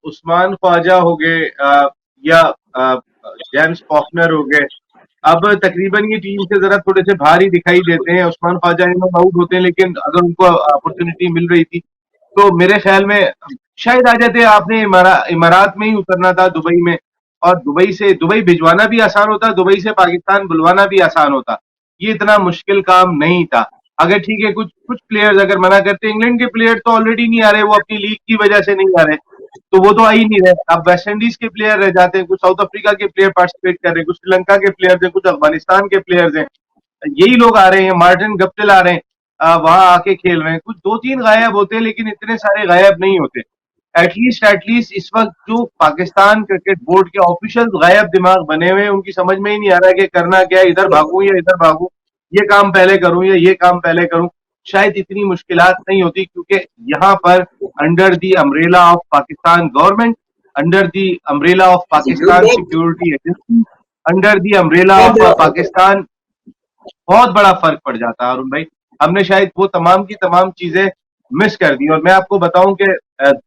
उस्मान ख्वाजा हो गए, या जेम्स फॉकनर हो गए। अब तकरीबन ये टीम से जरा थोड़े से बाहर ही दिखाई देते हैं। उस्मान ख्वाजा इन आउट होते हैं, लेकिन अगर उनको अपॉर्चुनिटी मिल रही थी तो मेरे ख्याल में शायद आ जाते। आपने इमारात में ही उतरना था, दुबई में। और दुबई भिजवाना भी आसान होता, दुबई से पाकिस्तान बुलवाना भी आसान होता। ये इतना मुश्किल काम नहीं था। अगर ठीक है, कुछ कुछ प्लेयर्स अगर मना करते, इंग्लैंड के प्लेयर तो ऑलरेडी नहीं आ रहे, वो अपनी लीग की वजह से नहीं आ रहे, तो वो तो आ ही नहीं रहे। अब वेस्ट इंडीज के प्लेयर रह जाते हैं, कुछ साउथ अफ्रीका के प्लेयर पार्टिसिपेट कर रहे हैं, कुछ श्रीलंका के प्लेयर्स हैं, कुछ अफगानिस्तान के प्लेयर्स हैं। यही लोग आ रहे हैं, मार्टिन गप्टिल आ रहे हैं, वहां आके खेल रहे हैं। कुछ 2-3 गायब होते हैं, लेकिन इतने सारे गायब नहीं होते। एटलीस्ट इस वक्त जो पाकिस्तान क्रिकेट बोर्ड के ऑफिशियल गायब दिमाग बने हुए हैं, उनकी समझ में ही नहीं आ रहा है कि करना क्या है, इधर भागूं या इधर भागूं, ये काम पहले करूं या ये काम पहले करूं। शायद इतनी मुश्किलात नहीं होती, क्योंकि यहाँ पर under the umbrella of Pakistan government, under the umbrella of Pakistan security agency, under the umbrella of Pakistan बहुत बड़ा फर्क पड़ जाता है अरुण भाई। हमने शायद वो तमाम की तमाम चीजें मिस कर दी। और मैं आपको बताऊं कि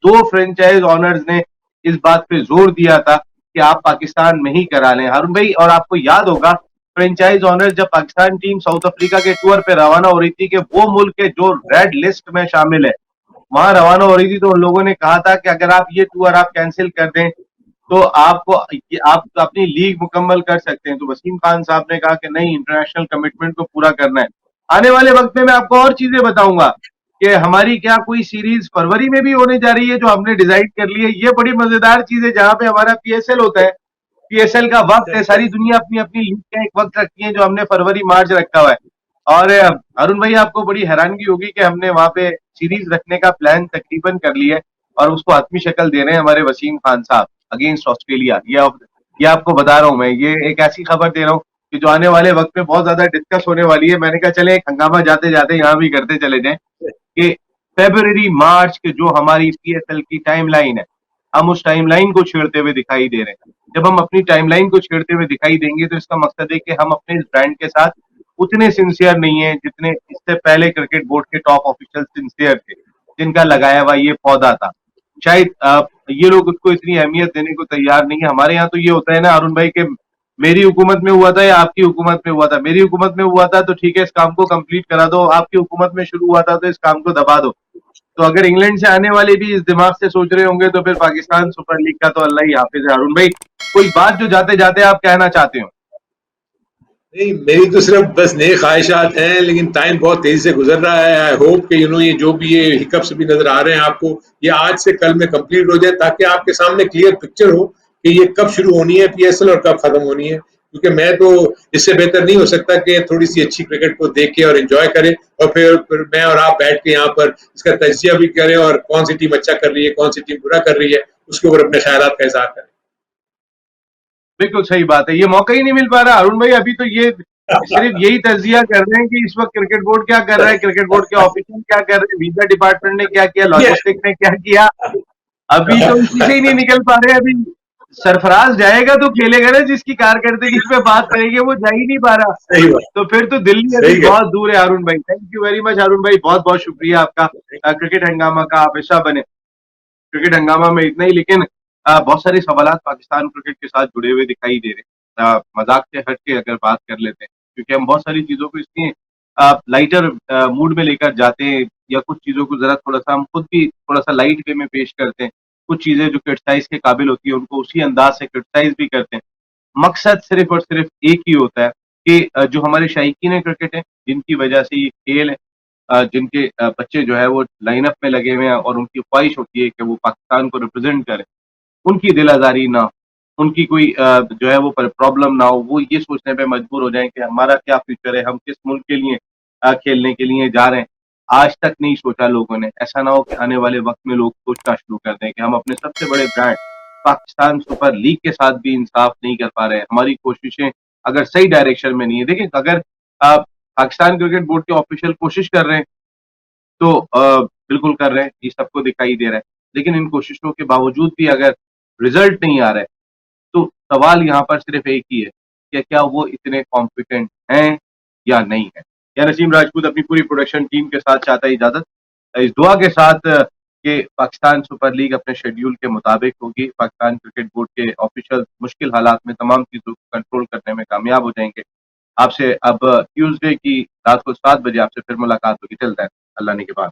2 फ्रेंचाइज ऑनर्स ने इस बात पे जोर दिया था कि आप पाकिस्तान में ही करा लें हारून भाई। और आपको याद होगा फ्रेंचाइज ऑनर जब पाकिस्तान टीम साउथ अफ्रीका के टूर पे रवाना हो रही थी कि वो मुल्क के जो रेड लिस्ट में शामिल है वहां रवाना हो रही थी, तो उन लोगों ने कहा था कि अगर आप ये टूर आप कैंसिल कर दें तो आपको आप अपनी लीग मुकम्मल कर सकते हैं। तो वसीम खान साहब ने कहा कि नहीं, इंटरनेशनल कमिटमेंट को पूरा करना है। आने वाले वक्त में मैं आपको और चीजें बताऊंगा कि हमारी क्या कोई सीरीज फरवरी में भी होने जा रही है जो हमने डिसाइड कर ली है। ये बड़ी मजेदार चीज है जहां पे हमारा पीएसएल होता है, पीएसएल का वक्त है, सारी दुनिया अपनी अपनी लीग का एक वक्त रखती है जो हमने फरवरी मार्च रखा हुआ है। और अरुण भाई आपको बड़ी हैरानगी होगी कि हमने वहां पे सीरीज रखने का प्लान तकरीबन कर लिया है और उसको हतमी शक्ल दे रहे हैं हमारे वसीम खान साहब अगेंस्ट ऑस्ट्रेलिया। ये आपको बता रहा हूं मैं, ये एक ऐसी खबर दे रहा हूँ कि जो आने वाले वक्त में बहुत ज्यादा डिस्कस होने वाली है। मैंने कहा चले एक हंगामा जाते जाते यहाँ भी करते चले जाएं कि फेब्रुअरी मार्च के जो हमारी पीएसएल की टाइमलाइन है, हम उस टाइमलाइन को छेड़ते हुए दिखाई दे रहे हैं। जब हम अपनी टाइमलाइन को छेड़ते हुए दिखाई देंगे तो इसका मकसद है कि हम अपने इस ब्रांड के साथ उतने सिंसियर नहीं है जितने इससे पहले क्रिकेट बोर्ड के टॉप ऑफिशियल सिंसियर थे, जिनका लगाया हुआ ये पौधा था। शायद ये लोग उसको इतनी अहमियत देने को तैयार नहीं है। हमारे यहाँ तो ये होता है ना अरुण भाई के मेरी हुकूमत में हुआ था या आपकी हुकूमत में हुआ था, मेरी हुकूमत में हुआ था तो ठीक है, इस काम को कंप्लीट करा दो, आपकी हुकूमत में शुरू हुआ था तो इस काम को दबा दो। तो अगर इंग्लैंड से आने वाले भी इस दिमाग से सोच रहे होंगे तो फिर पाकिस्तान सुपर लीग का तो अल्लाह ही हाफिज है। अरुण भाई कोई बात जो जाते जाते आप कहना चाहते हो? नहीं, मेरी तो सिर्फ बस नए ख्वाहिशात हैं, लेकिन टाइम बहुत तेजी से गुजर रहा है। आई होप कि ये जो भी ये हिकअप्स भी नजर आ रहे हैं आपको, ये आज से कल में कंप्लीट हो जाए ताकि आपके सामने क्लियर पिक्चर हो कि ये कब शुरू होनी है पीएसएल और कब खत्म होनी है। क्योंकि मैं तो इससे बेहतर नहीं हो सकता कि थोड़ी सी अच्छी क्रिकेट को देखे और एंजॉय करें और फिर मैं और आप बैठ के यहाँ पर इसका तजिया भी करें और कौन सी टीम अच्छा कर रही है, कौन सी टीम बुरा कर रही है, उसके ऊपर अपने ख्यालात का इजहार करें। बिल्कुल सही बात है, ये मौका ही नहीं मिल पा रहा अरुण भाई। अभी तो ये सिर्फ यही तजिया कर रहे हैं कि इस वक्त क्रिकेट बोर्ड क्या कर रहा है, क्रिकेट बोर्ड के ऑफिशियल क्या कर रहे हैं, वीजा डिपार्टमेंट ने क्या किया, लॉजिस्टिक ने क्या किया। अभी तो इसी से ही नहीं निकल पा रहे। अभी सरफराज जाएगा तो खेलेगा ना, जिसकी कारकर्दगी पे बात करेंगे वो जा ही नहीं पा रहा। सही बात, तो फिर तो दिल्ली अभी सही है। बहुत दूर है अरुण भाई। Thank you very much Arun भाई, बहुत बहुत शुक्रिया आपका। क्रिकेट हंगामा का आप हिस्सा बने। क्रिकेट हंगामा में इतना ही, लेकिन बहुत सारे सवाल पाकिस्तान क्रिकेट के साथ जुड़े हुए दिखाई दे रहे हैं। मजाक से हट के अगर बात कर लेते हैं, क्योंकि हम बहुत सारी चीजों को इसलिए लाइटर मूड में लेकर जाते हैं या कुछ चीजों को जरा थोड़ा सा हम खुद भी थोड़ा सा लाइट वे में पेश करते हैं। कुछ चीजें जो क्रिटिसाइज के काबिल होती है उनको उसी अंदाज से क्रिटिसाइज भी करते हैं। मकसद सिर्फ और सिर्फ एक ही होता है कि जो हमारे शायकीन क्रिकेट है, जिनकी वजह से ये खेल है, जिनके बच्चे जो है वो लाइनअप में लगे हुए हैं और उनकी ख्वाहिश होती है कि वो पाकिस्तान को रिप्रेजेंट करें, उनकी दिल आजारी ना हो, उनकी कोई जो है वो प्रॉब्लम ना हो, वो ये सोचने पे मजबूर हो जाएं कि हमारा क्या फ्यूचर है, हम किस मुल्क के लिए खेलने के लिए जा रहे हैं। आज तक नहीं सोचा लोगों ने। ऐसा ना हो कि आने वाले वक्त में लोग सोचना शुरू कर दें कि हम अपने सबसे बड़े ब्रांड पाकिस्तान सुपर लीग के साथ भी इंसाफ नहीं कर पा रहे हैं। हमारी कोशिशें अगर सही डायरेक्शन में नहीं है, देखिए अगर पाकिस्तान क्रिकेट बोर्ड के ऑफिशियल कोशिश कर रहे हैं तो बिल्कुल कर रहे हैं, ये सबको दिखाई दे रहा है। लेकिन इन कोशिशों के बावजूद भी अगर रिजल्ट नहीं आ रहा है तो सवाल यहाँ पर सिर्फ एक ही है कि क्या वो इतने कॉम्पिटेंट हैं या नहीं है। या नसीम राजपूत अपनी पूरी प्रोडक्शन टीम के साथ चाहता है इजाजत, इस दुआ के साथ कि पाकिस्तान सुपर लीग अपने शेड्यूल के मुताबिक होगी, पाकिस्तान क्रिकेट बोर्ड के ऑफिशियल मुश्किल हालात में तमाम चीजों को कंट्रोल करने में कामयाब हो जाएंगे। आपसे अब ट्यूसडे की रात को 7 बजे आपसे फिर मुलाकात होगी। टिल देन अल्लाह ने के बाद।